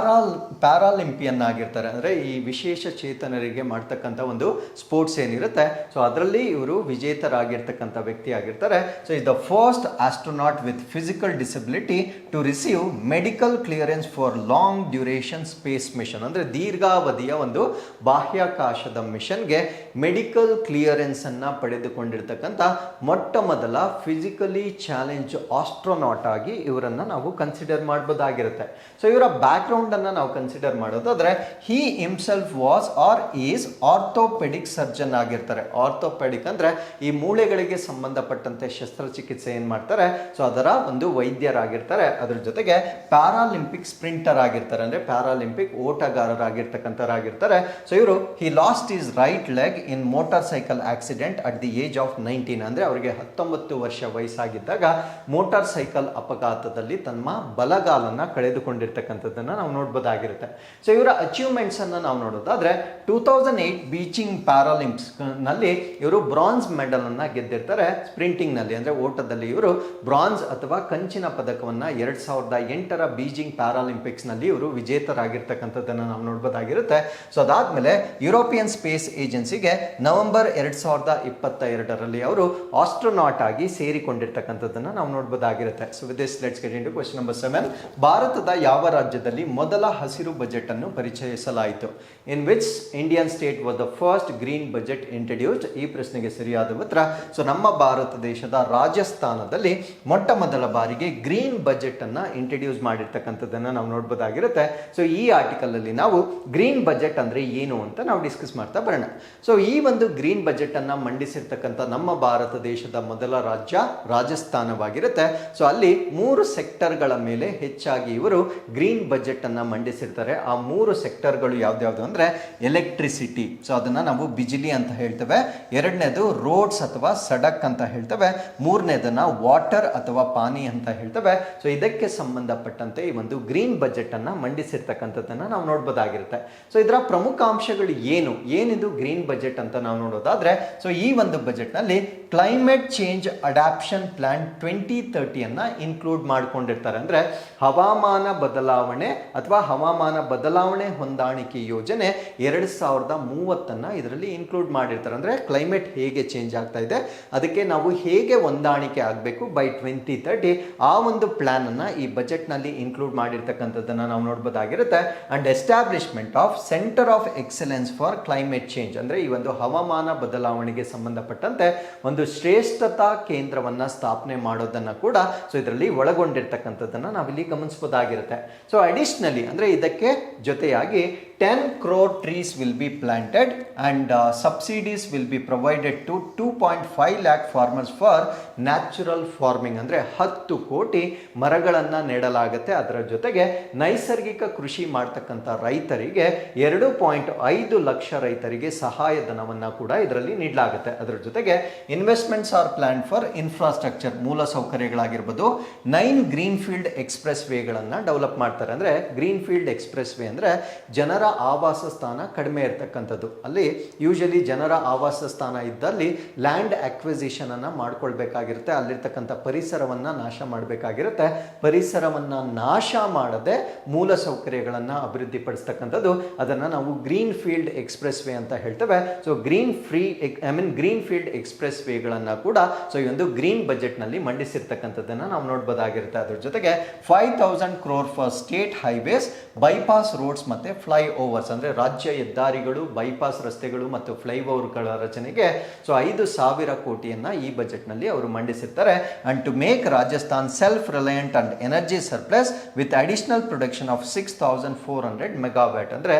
ಪ್ಯಾರಾಲಿಂಪಿಯನ್ ಆಗಿರ್ತಾರೆ. ಅಂದರೆ ಈ ವಿಶೇಷ ಚೇತನರಿಗೆ ಮಾಡ್ತಕ್ಕಂಥ ಒಂದು ಸ್ಪೋರ್ಟ್ಸ್ ಏನಿರುತ್ತೆ ಸೊ ಅದರಲ್ಲಿ ಇವರು ವಿಜೇತರಾಗಿರ್ತಕ್ಕಂಥ ವ್ಯಕ್ತಿ ಆಗಿರ್ತಾರೆ. So is the first astronaut with physical disability to receive medical clearance for long duration space mission, ಅಂದರೆ ದೀರ್ಘಾವಧಿಯ ಒಂದು ಬಾಹ್ಯಾಕಾಶದ ಮಿಷನ್ಗೆ ಮೆಡಿಕಲ್ ಕ್ಲಿಯರೆನ್ಸ್ ಅನ್ನು ಪಡೆದುಕೊಂಡಿರ್ತಕ್ಕಂಥ ಮೊಟ್ಟ ಮೊದಲ ಫಿಸಿಕಲಿ ಚಾಲೆಂಜ್ ಆಸ್ಟ್ರೋನಾಟ್ ಆಗಿ ಇವರನ್ನು ನಾವು ಕನ್ಸಿಡರ್ ಮಾಡ್ಬೋದಾಗಿರುತ್ತೆ. ಸೊ ಇವರ ಬ್ಯಾಕ್ಗ್ರೌಂಡ್ ಅನ್ನು ನಾವು ಕನ್ಸಿಡರ್ ಮಾಡೋದಾದ್ರೆ he himself was or is orthopaedic surgeon ಆಗಿರ್ತಾರೆ. ಆರ್ಥೋಪೆಡಿಕ್ ಅಂದ್ರೆ ಈ ಮೂಳೆಗಳಿಗೆ ಸಂಬಂಧಪಟ್ಟಂತೆ ಶಸ್ತ್ರಚಿಕಿತ್ಸೆ ಏನ್ ಮಾಡ್ತಾರೆ ಸೊ ಅದರ ಒಂದು ವೈದ್ಯರಾಗಿರ್ತಾರೆ. ಅದ್ರ ಜೊತೆಗೆ ಪ್ಯಾರಾಲಿಂಪಿಕ್ ಸ್ಪ್ರಿಂಟರ್ ಆಗಿರ್ತಾರೆ, ಅಂದ್ರೆ ಪ್ಯಾರಾಲಿಂಪಿಕ್ ಓಟಗಾರರಾಗಿರ್ತಕ್ಕಂಥರಾಗಿರ್ತಾರೆ. ಸೊ ಇವರು he lost is right leg in motor cycle accident at the age of 19, ಅಂದ್ರೆ ಅವರಿಗೆ 19 ವರ್ಷ ವಯಸ್ಸಾಗಿದ್ದಾಗ ಮೋಟಾರ್ ಸೈಕಲ್ ಅಪಘಾತದಲ್ಲಿ ತಮ್ಮ ಬಲಗಾಲನ್ನ ಕಳೆದುಕೊಂಡಿರ್ತಕ್ಕಂಥದ್ದನ್ನ ನಾವು ನೋಡ್ಬೋದಾಗಿರುತ್ತೆ. ಸೊ ಇವರ ಅಚೀವ್ಮೆಂಟ್ಸ್ ಅನ್ನು ನಾವು ನೋಡೋದಾದ್ರೆ 2008 ಬೀಚಿಂಗ್ ಪ್ಯಾರಾಲಿಂಪಿಕ್ಸ್ ನಲ್ಲಿ ಇವರು ಬ್ರಾನ್ಸ್ ಮೆಡಲ್ ಅನ್ನ ಗೆದ್ದಿರ್ತಾರೆ. ಸ್ಪ್ರಿಂಟಿಂಗ್ ನಲ್ಲಿ ಅಂದ್ರೆ ಓಟದಲ್ಲಿ ಇವರು ಬ್ರಾನ್ಸ್ ಅಥವಾ ಕಂಚಿನ ಪದಕವನ್ನ 2008ರ ಬೀಜಿಂಗ್ ಪ್ಯಾರಾಲಿಂಪಿಕ್ಸ್ ನಲ್ಲಿ ಇವರು ವಿಜೇತರಾಗಿರ್ತಕ್ಕಂಥದ್ದನ್ನು ನಾವು ನೋಡ್ಬೋದಾಗಿರುತ್ತೆ. ಸೊ ಅದಾದ್ಮೇಲೆ ಯುರೋಪಿಯನ್ ಸ್ಪೇಸ್ ಏಜೆನ್ಸಿಗೆ ನವೆಂಬರ್ 2022ರಲ್ಲಿ ಅವರು ಆಸ್ಟ್ರೋನಾಟ್ ಆಗಿ ಸೇರಿಕೊಂಡಿರ್ತಕ್ಕಂಥದ್ದನ್ನು ನಾವು ನೋಡ್ಬೋದಾಗಿರುತ್ತೆ. So with this let's get into question number 7. ಭಾರತದ ಯಾವ ರಾಜ್ಯದಲ್ಲಿ ಮೊದಲ ಹಸಿರು ಬಜೆಟ್ ಅನ್ನು ಪರಿಚಯಿಸಲಾಯಿತು? In which Indian state was the first green budget introduced? ಈ ಪ್ರಶ್ನೆಗೆ ಸರಿಯಾದ ಉತ್ತರ ಸೊ ನಮ್ಮ ಭಾರತ ದೇಶದ ರಾಜಸ್ಥಾನದಲ್ಲಿ ಮೊಟ್ಟ ಮೊದಲ ಬಾರಿಗೆ ಗ್ರೀನ್ ಬಜೆಟ್ ಅನ್ನ ಇಂಟ್ರೊಡ್ಯೂಸ್ ಮಾಡಿರ್ತಕ್ಕಂಥದ್ದನ್ನು ನಾವು ನೋಡ್ಬೋದಾಗಿರುತ್ತೆ. ಸೊ ಈ ಆರ್ಟಿಕಲ್ ಅಲ್ಲಿ ನಾವು ಗ್ರೀನ್ ಬಜೆಟ್ ಅಂದ್ರೆ ಏನು ಅಂತ ನಾವು ಡಿಸ್ಕಸ್ ಮಾಡ್ತಾ ಬರೋಣ. ಸೊ ಈ ಒಂದು ಗ್ರೀನ್ ಬಜೆಟ್ ಅನ್ನ ಮಂಡಿಸಿರ್ತಕ್ಕಂಥ ನಮ್ಮ ಭಾರತ ದೇಶದ ಮೊದಲ ರಾಜ್ಯ ರಾಜಸ್ಥಾನವಾಗಿರುತ್ತೆ. ಸೊ ಅಲ್ಲಿ 3 ಸೆಕ್ಟರ್ಗಳ ಮೇಲೆ ಹೆಚ್ಚಾಗಿ ಇವರು ಗ್ರೀನ್ ಬಜೆಟ್ ಅನ್ನ ಮಂಡಿಸಿರ್ತಾರೆ. ಆ 3 ಸೆಕ್ಟರ್ಗಳು ಯಾವ್ದ್ಯಾವ್ದು ಅಂದ್ರೆ ಎಲೆಕ್ಟ್ರಿಸಿಟಿ, ಸೊ ಅದನ್ನ ನಾವು ಬಿಜಿಲಿ ಅಂತ ಹೇಳ್ತೇವೆ. ಎರಡನೇದು ರೋಡ್ಸ್ ಅಥವಾ ಸಡಕ್ ಅಂತ ಹೇಳ್ತೇವೆ. ಮೂರನೇದನ್ನ ವಾಟರ್ ಅಥವಾ ಪಾನಿ ಅಂತ ಹೇಳ್ತೇವೆ. ಸೊ ಇದಕ್ಕೆ ಸಂಬಂಧಪಟ್ಟಂತೆ ಈ ಒಂದು ಗ್ರೀನ್ ಬಜೆಟ್ ಅನ್ನ ಮಂಡಿಸಿರ್ತಕ್ಕಂಥದ್ದನ್ನ ನಾವು ನೋಡ್ಬೋದಾಗಿರುತ್ತೆ. ಸೊ ಇದರ ಪ್ರಮುಖ ಅಂಶಗಳು ಏನಿದು ಗ್ರೀನ್ ಬಜೆಟ್ ಅಂತ ನಾವು ನೋಡೋದಾದ್ರೆ ಸೊ ಈ ಒಂದು ಬಜೆಟ್ ನಲ್ಲಿ ಕ್ಲೈಮೇಟ್ ಚೇಂಜ್ ಅಡಾಪ್ಷನ್ ಪ್ಲಾನ್ 2030 ಅನ್ನ ಇನ್ಕ್ಲೂಡ್ ಮಾಡ್ಕೊಂಡಿರ್ತಾರೆ. ಅಂದ್ರೆ ಹವಾಮಾನ ಬದಲಾವಣೆ ಅಥವಾ ಹವಾಮಾನ ಬದಲಾವಣೆ ಹೊಂದಾಣಿಕೆ ಯೋಜನೆ 2030 ಇದರಲ್ಲಿ ಇನ್ಕ್ಲೂಡ್ ಮಾಡಿರ್ತಾರೆ. ಅಂದ್ರೆ ಕ್ಲೈಮೇಟ್ ಹೇಗೆ ಚೇಂಜ್ ಆಗ್ತಾ ಇದೆ, ಅದಕ್ಕೆ ನಾವು ಹೇಗೆ ಹೊಂದಾಣಿಕೆ ಆಗಬೇಕು ಬೈ 2030, ಆ ಒಂದು ಪ್ಲಾನ್ ಅನ್ನ ಈ ಬಜೆಟ್ ನಲ್ಲಿ ಇನ್ಕ್ಲೂಡ್ ಮಾಡಿರ್ತಕ್ಕಂಥದ್ದನ್ನ ನಾವು ನೋಡ್ಬೋದಾಗಿರುತ್ತೆ. And establishment of centre of excellence for climate change, ಅಂದ್ರೆ ಈ ಒಂದು ಹವಾಮಾನ ಬದಲಾವಣೆಗೆ ಸಂಬಂಧಪಟ್ಟಂತೆ ಒಂದು ಶ್ರೇಷ್ಠತಾ ಕೇಂದ್ರವನ್ನ ಸ್ಥಾಪನೆ ಮಾಡೋದನ್ನ ಕೂಡ ಸೊ ಇದರಲ್ಲಿ ಒಳಗೊಂಡಿರ್ತಕ್ಕಂಥದ್ದನ್ನ ನಾವಿಲ್ಲಿ ಗಮನಿಸಬಹುದಾಗಿರುತ್ತೆ. ಸೊ ಅಡಿಷನಲಿ ಅಂದ್ರೆ ಇದಕ್ಕೆ ಜೊತೆಯಾಗಿ 10 crore trees will be planted and subsidies will be provided to 2.5 lakh farmers for natural farming, ಅಂದ್ರೆ 10 ಕೋಟಿ ಮರಗಳನ್ನ ನೆಡಲಾಗುತ್ತೆ. ಅದರ ಜೊತೆಗೆ ನೈಸರ್ಗಿಕ ಕೃಷಿ ಮಾಡ್ತಕ್ಕಂಥ ರೈತರಿಗೆ 2.5 ಲಕ್ಷ ರೈತರಿಗೆ ಸಹಾಯಧನವನ್ನ ಕೂಡ ಇದರಲ್ಲಿ ನೀಡಲಾಗುತ್ತೆ. ಅದರ ಜೊತೆಗೆ investments R plan for infrastructure, ಮೂಲ ಸೌಕರ್ಯಗಳಾಗಿರ್ಬೋದು. 9 ಗ್ರೀನ್ ಫೀಲ್ಡ್ ಎಕ್ಸ್ಪ್ರೆಸ್ ವೇಗಳನ್ನು ಡೆವಲಪ್ ಮಾಡ್ತಾರೆ. ಅಂದರೆ ಗ್ರೀನ್ ಫೀಲ್ಡ್ ಎಕ್ಸ್ಪ್ರೆಸ್ ವೇ ಅಂದರೆ ಜನರ ಆವಾಸ ಸ್ಥಾನ ಕಡಿಮೆ ಇರತಕ್ಕಂಥದ್ದು. ಅಲ್ಲಿ ಯೂಶಲಿ ಜನರ ಆವಾಸ ಸ್ಥಾನ ಇದ್ದಲ್ಲಿ ಲ್ಯಾಂಡ್ ಅಕ್ವಿಸಿಷನ್ ಅನ್ನು ಮಾಡ್ಕೊಳ್ಬೇಕಾಗಿರುತ್ತೆ, ಅಲ್ಲಿರ್ತಕ್ಕಂಥ ಪರಿಸರವನ್ನು ನಾಶ ಮಾಡಬೇಕಾಗಿರುತ್ತೆ. ಪರಿಸರವನ್ನು ನಾಶ ಮಾಡದೆ ಮೂಲ ಸೌಕರ್ಯಗಳನ್ನು ಅಭಿವೃದ್ಧಿಪಡಿಸ್ತಕ್ಕಂಥದ್ದು, ಅದನ್ನು ನಾವು ಗ್ರೀನ್ ಫೀಲ್ಡ್ ಎಕ್ಸ್ಪ್ರೆಸ್ ವೇ ಅಂತ ಹೇಳ್ತೇವೆ. ಸೊ ಗ್ರೀನ್ ಫೀಲ್ಡ್ ಎಕ್ಸ್ಪ್ರೆಸ್ ವೇಗಳನ್ನು ಕೂಡ ಸೊ ಈ ಒಂದು ಗ್ರೀನ್ ಬಜೆಟ್ನಲ್ಲಿ ಮಂಡಿಸಿರ್ತಕ್ಕಂಥದ್ದನ್ನು ನಾವು ನೋಡ್ಬೋದಾಗಿರುತ್ತೆ. ಅದ್ರ ಜೊತೆಗೆ 5,000 crore for state highways, bypass roads ಮತ್ತು ಫ್ಲೈ ಓವರ್ಸ್, ಅಂದರೆ ರಾಜ್ಯ ಹೆದ್ದಾರಿಗಳು, ಬೈಪಾಸ್ ರಸ್ತೆಗಳು ಮತ್ತು ಫ್ಲೈಓವರ್ಗಳ ರಚನೆಗೆ ಸೊ 5,000 ಕೋಟಿಯನ್ನು ಈ ಬಜೆಟ್ನಲ್ಲಿ ಅವರು ಮಂಡಿಸಿರ್ತಾರೆ. And to make Rajasthan self reliant and energy surplus with additional production of 6,400 megawatt, ಅಂದರೆ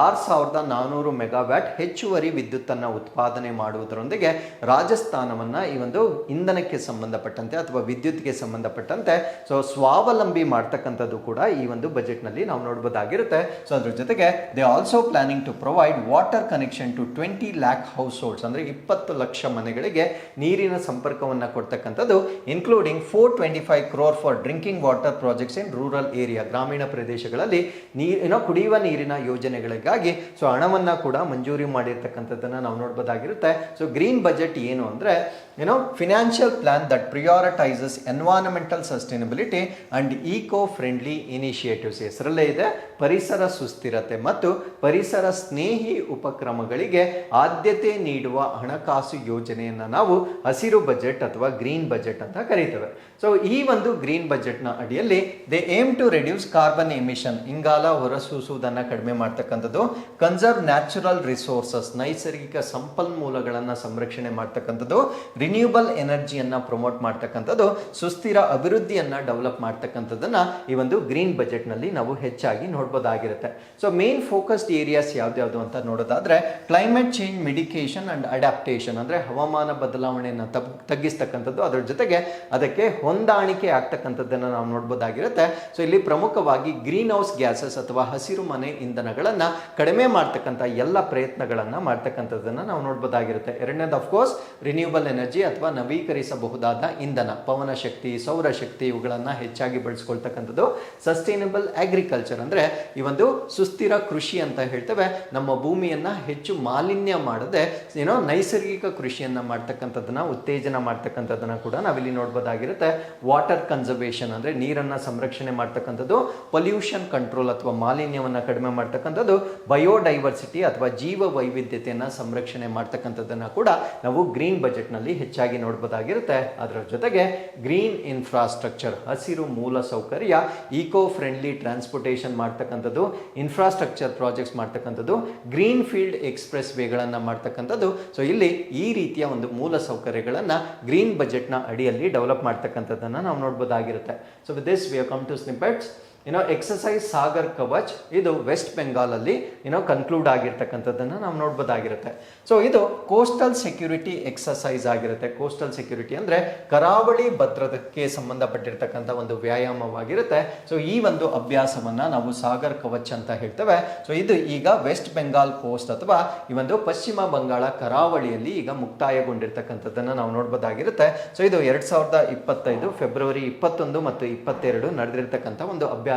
6,400 ಮೆಗಾವ್ಯಾಟ್ ಹೆಚ್ಚುವರಿ ವಿದ್ಯುತ್ತನ್ನು ಉತ್ಪಾದನೆ ಮಾಡುವುದರೊಂದಿಗೆ ರಾಜಸ್ಥಾನವನ್ನು ಈ ಒಂದು ಇಂಧನಕ್ಕೆ ಸಂಬಂಧಪಟ್ಟಂತೆ ಅಥವಾ ವಿದ್ಯುತ್ಗೆ ಸಂಬಂಧಪಟ್ಟಂತೆ ಸೊ ಸ್ವಾವಲಂಬಿ ಮಾಡ್ತಕ್ಕಂಥದ್ದು ಕೂಡ ಈ ಒಂದು ಬಜೆಟ್ನಲ್ಲಿ ನಾವು ನೋಡ್ಬೋದಾಗಿರುತ್ತೆ. ಸೊ ಅದ್ರ ಜೊತೆಗೆ they also planning to provide water connection to 20 lakh households, ಅಂದರೆ 20 ಲಕ್ಷ ಮನೆಗಳಿಗೆ ನೀರಿನ ಸಂಪರ್ಕವನ್ನು ಕೊಡ್ತಕ್ಕಂಥದ್ದು, including 425 crore for drinking water projects in rural area, ಗ್ರಾಮೀಣ ಪ್ರದೇಶಗಳಲ್ಲಿ ಕುಡಿಯುವ ನೀರಿನ ಯೋಜನೆಗಳಿಗಾಗಿ ಸೊ ಹಣವನ್ನು ಕೂಡ ಮಂಜೂರಿ ಮಾಡಿರ್ತಕ್ಕಂಥದ್ದನ್ನು ನಾವು ನೋಡ್ಬೋದಾಗಿರುತ್ತೆ. ಸೊ ಗ್ರೀನ್ ಬಜೆಟ್ ಏನು ಅಂದರೆ financial plan that prioritises environmental sustainability and eco friendly initiatives. ಹೆಸರಲ್ಲೇ ಇದೆ, ಪರಿಸರ ಸುಸ್ಥಿರತೆ ಮತ್ತು ಪರಿಸರ ಸ್ನೇಹಿ ಉಪಕ್ರಮಗಳಿಗೆ ಆದ್ಯತೆ ನೀಡುವ ಹಣಕಾಸು ಯೋಜನೆಯನ್ನು ನಾವು ಹಸಿರು ಬಜೆಟ್ ಅಥವಾ ಗ್ರೀನ್ ಬಜೆಟ್ ಅಂತ ಕರೀತೇವೆ. ಸೊ ಈ ಒಂದು ಗ್ರೀನ್ ಬಜೆಟ್ನ ಅಡಿಯಲ್ಲಿ they aim to reduce carbon emission, ಇಂಗಾಲ ಹೊರಸೂಸುವುದನ್ನು ಕಡಿಮೆ ಮಾಡ್ತಕ್ಕಂಥದ್ದು, ಕನ್ಸರ್ವ್ ನ್ಯಾಚುರಲ್ ರಿಸೋರ್ಸಸ್, ನೈಸರ್ಗಿಕ ಸಂಪನ್ಮೂಲಗಳನ್ನು ಸಂರಕ್ಷಣೆ ಮಾಡ್ತಕ್ಕಂಥದ್ದು, ರಿನ್ಯೂಬಲ್ ಎನರ್ಜಿಯನ್ನು ಪ್ರಮೋಟ್ ಮಾಡ್ತಕ್ಕಂಥದ್ದು, ಸುಸ್ಥಿರ ಅಭಿವೃದ್ಧಿಯನ್ನು ಡೆವಲಪ್ ಮಾಡ್ತಕ್ಕಂಥದ್ದನ್ನು ಈ ಒಂದು ಗ್ರೀನ್ ಬಜೆಟ್ನಲ್ಲಿ ನಾವು ಹೆಚ್ಚಾಗಿ ನೋಡ್ಬೋದಾಗಿರುತ್ತೆ. ಸೊ ಮೇನ್ ಫೋಕಸ್ಡ್ ಏರಿಯಾಸ್ ಯಾವ್ದ್ಯಾವುದು ಅಂತ ನೋಡೋದಾದ್ರೆ climate change mitigation and adaptation, ಅಂದರೆ ಹವಾಮಾನ ಬದಲಾವಣೆಯನ್ನು ತಗ್ಗಿಸ್ತಕ್ಕಂಥದ್ದು, ಅದರ ಜೊತೆಗೆ ಅದಕ್ಕೆ ಹೊಂದಾಣಿಕೆ ಆಗ್ತಕ್ಕಂಥದ್ದನ್ನು ನಾವು ನೋಡ್ಬೋದಾಗಿರುತ್ತೆ. ಸೊ ಇಲ್ಲಿ ಪ್ರಮುಖವಾಗಿ ಗ್ರೀನ್ ಹೌಸ್ ಗ್ಯಾಸಸ್ ಅಥವಾ ಹಸಿರು ಮನೆ ಇಂಧನಗಳನ್ನು ಕಡಿಮೆ ಮಾಡ್ತಕ್ಕಂಥ ಎಲ್ಲ ಪ್ರಯತ್ನಗಳನ್ನು ಮಾಡ್ತಕ್ಕಂಥದ್ದನ್ನು ನಾವು ನೋಡ್ಬೋದಾಗಿರುತ್ತೆ. ಎರಡನೇದು ಅಫ್ಕೋರ್ಸ್ ರಿನ್ಯೂಬಲ್ ಎನರ್ಜಿ ಅಥವಾ ನವೀಕರಿಸಬಹುದಾದ ಇಂಧನ, ಪವನ ಶಕ್ತಿ, ಸೌರಶಕ್ತಿ, ಇವುಗಳನ್ನು ಹೆಚ್ಚಾಗಿ ಬಳಸ್ಕೊಳ್ತಕ್ಕಂಥದ್ದು. ಸಸ್ಟೈನಬಲ್ ಅಗ್ರಿಕಲ್ಚರ್ ಅಂದರೆ ಈ ಒಂದು ಸುಸ್ಥಿರ ಕೃಷಿ ಅಂತ ಹೇಳ್ತೇವೆ, ನಮ್ಮ ಭೂಮಿಯನ್ನು ಹೆಚ್ಚು ಮಾಲಿನ್ಯ ಮಾಡದೆ ನೈಸರ್ಗಿಕ ಕೃಷಿಯನ್ನು ಮಾಡ್ತಕ್ಕಂಥದ್ದನ್ನ ಉತ್ತೇಜನ ಮಾಡ್ತಕ್ಕಂಥದ್ದನ್ನ ಕೂಡ ನಾವಿಲ್ಲಿ ನೋಡ್ಬೋದಾಗಿರುತ್ತೆ. ವಾಟರ್ ಕನ್ಸರ್ವೇಷನ್ ಅಂದರೆ ನೀರನ್ನು ಸಂರಕ್ಷಣೆ ಮಾಡ್ತಕ್ಕಂಥದ್ದು, ಪೊಲ್ಯೂಷನ್ ಕಂಟ್ರೋಲ್ ಅಥವಾ ಮಾಲಿನ್ಯವನ್ನು ಕಡಿಮೆ ಮಾಡ್ತಕ್ಕಂಥದ್ದು, ಬಯೋಡೈವರ್ಸಿಟಿ ಅಥವಾ ಜೀವ ವೈವಿಧ್ಯತೆಯನ್ನು ಸಂರಕ್ಷಣೆ ಮಾಡ್ತಕ್ಕಂಥದ್ದನ್ನು ಕೂಡ ನಾವು ಗ್ರೀನ್ ಬಜೆಟ್ನಲ್ಲಿ ಹೆಚ್ಚಾಗಿ ನೋಡ್ಬೋದಾಗಿರುತ್ತೆ. ಅದರ ಜೊತೆಗೆ ಗ್ರೀನ್ ಇನ್ಫ್ರಾಸ್ಟ್ರಕ್ಚರ್, ಹಸಿರು ಮೂಲ ಸೌಕರ್ಯ, ಈಕೋ ಫ್ರೆಂಡ್ಲಿ ಟ್ರಾನ್ಸ್ಪೋರ್ಟೇಷನ್ ಮಾಡ್ತಕ್ಕಂಥದ್ದು, ಇನ್ಫ್ರಾಸ್ಟ್ರಕ್ಚರ್ ಪ್ರಾಜೆಕ್ಟ್ಸ್ ಮಾಡ್ತಕ್ಕಂಥದ್ದು, ಗ್ರೀನ್ ಫೀಲ್ಡ್ ಎಕ್ಸ್ಪ್ರೆಸ್ ವೇಗಳನ್ನು ಮಾಡ್ತಕ್ಕಂಥದ್ದು. ಸೊ ಇಲ್ಲಿ ಈ ರೀತಿಯ ಒಂದು ಮೂಲ ಸೌಕರ್ಯಗಳನ್ನು ಗ್ರೀನ್ ಬಜೆಟ್ನ ಅಡಿಯಲ್ಲಿ ಡೆವಲಪ್ ಮಾಡ್ತಕ್ಕಂಥದ್ದನ್ನು ನಾವು ನೋಡ್ಬೋದಾಗಿರುತ್ತೆ. So with this we have come to snippets. Exercise Sagar Kavach, ಇದು ವೆಸ್ಟ್ ಬೆಂಗಾಲಲ್ಲಿ ಕನ್ಕ್ಲೂಡ್ ಆಗಿರ್ತಕ್ಕಂಥದ್ದನ್ನು ನಾವು ನೋಡ್ಬೋದಾಗಿರುತ್ತೆ. ಸೊ ಇದು ಕೋಸ್ಟಲ್ ಸೆಕ್ಯೂರಿಟಿ ಎಕ್ಸಸೈಸ್ ಆಗಿರುತ್ತೆ. ಕೋಸ್ಟಲ್ ಸೆಕ್ಯೂರಿಟಿ ಅಂದರೆ ಕರಾವಳಿ ಭದ್ರತೆಗೆ ಸಂಬಂಧಪಟ್ಟಿರ್ತಕ್ಕಂಥ ಒಂದು ವ್ಯಾಯಾಮವಾಗಿರುತ್ತೆ. ಸೊ ಈ ಒಂದು ಅಭ್ಯಾಸವನ್ನು ನಾವು ಸಾಗರ್ ಕವಚ್ ಅಂತ ಹೇಳ್ತೇವೆ. ಸೊ ಇದು ಈಗ ವೆಸ್ಟ್ ಬೆಂಗಾಲ್ ಕೋಸ್ಟ್ ಅಥವಾ ಈ ಒಂದು ಪಶ್ಚಿಮ ಬಂಗಾಳ ಕರಾವಳಿಯಲ್ಲಿ ಈಗ ಮುಕ್ತಾಯಗೊಂಡಿರ್ತಕ್ಕಂಥದ್ದನ್ನು ನಾವು ನೋಡ್ಬೋದಾಗಿರುತ್ತೆ. ಸೊ ಇದು 2025 ಫೆಬ್ರವರಿ 21 ಮತ್ತು 22 ನಡೆದಿರ್ತಕ್ಕಂಥ ಒಂದು ಅಭ್ಯಾಸವಾಗಿರುತ್ತೆ.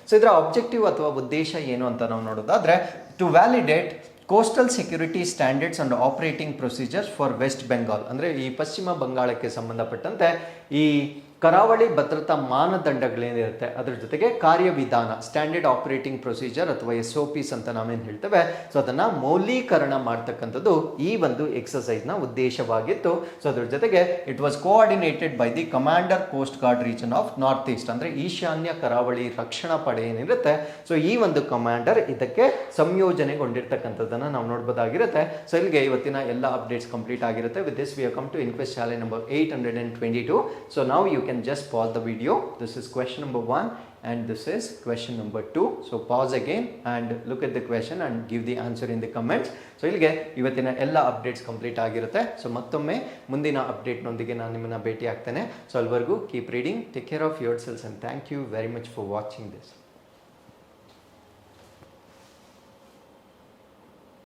ಸೊ ಇದರ ಆಬ್ಜೆಕ್ಟಿವ್ ಅಥವಾ ಉದ್ದೇಶ ಏನು ಅಂತ ನಾವು ನೋಡೋದಾದ್ರೆ, to validate coastal security standards and operating procedures for West Bengal, ಅಂದರೆ ಈ ಪಶ್ಚಿಮ ಬಂಗಾಳಕ್ಕೆ ಸಂಬಂಧಪಟ್ಟಂತೆ ಈ ಕರಾವಳಿ ಭದ್ರತಾ ಮಾನದಂಡಗಳೇನಿರುತ್ತೆ ಅದರ ಜೊತೆಗೆ ಕಾರ್ಯವಿಧಾನ, ಸ್ಟ್ಯಾಂಡರ್ಡ್ ಆಪರೇಟಿಂಗ್ ಪ್ರೊಸೀಜರ್ ಅಥವಾ SOPs ಅಂತ ನಾವೇನು ಹೇಳ್ತೇವೆ, ಸೊ ಅದನ್ನು ಮೌಲ್ಯೀಕರಣ ಮಾಡ್ತಕ್ಕಂಥದ್ದು ಈ ಒಂದು ಎಕ್ಸಸೈಸ್ನ ಉದ್ದೇಶವಾಗಿತ್ತು. ಸೊ ಅದ್ರ ಜೊತೆಗೆ it was coordinated by the commander coast guard region of north east, ಅಂದರೆ ಈಶಾನ್ಯ ಕರಾವಳಿ ರಕ್ಷಣಾ ಪಡೆ ಏನಿರುತ್ತೆ, ಸೊ ಈ ಒಂದು ಕಮಾಂಡರ್ ಇದಕ್ಕೆ ಸಂಯೋಜನೆಗೊಂಡಿರ್ತಕ್ಕಂಥದ್ದನ್ನು ನಾವು ನೋಡ್ಬೋದಾಗಿರುತ್ತೆ. ಸೊ ಇಲ್ಲಿಗೆ ಇವತ್ತಿನ ಎಲ್ಲ ಅಪ್ಡೇಟ್ಸ್ ಕಂಪ್ಲೀಟ್ ಆಗಿರುತ್ತೆ. With this we have come to inquest challenge number 822. So ನಾವು you can just pause the video. This is question number 1 and this is question number 2. So pause again and look at the question and give the answer in the comments. So ಇಲ್ಲಿಗೆ ಇವತ್ತಿನ ಎಲ್ಲ updates complete ಆಗಿರುತ್ತೆ. So ಮತ್ತೊಮ್ಮೆ ಮುಂದಿನ ಅಪ್ಡೇಟ್ನೊಂದಿಗೆ ನಾನು ನಿಮ್ಮನ್ನು ಭೇಟಿ ಆಗ್ತೇನೆ. So ಅಲ್ಲಿವರೆಗೂ keep reading, take care of your cells and thank you very much for watching this.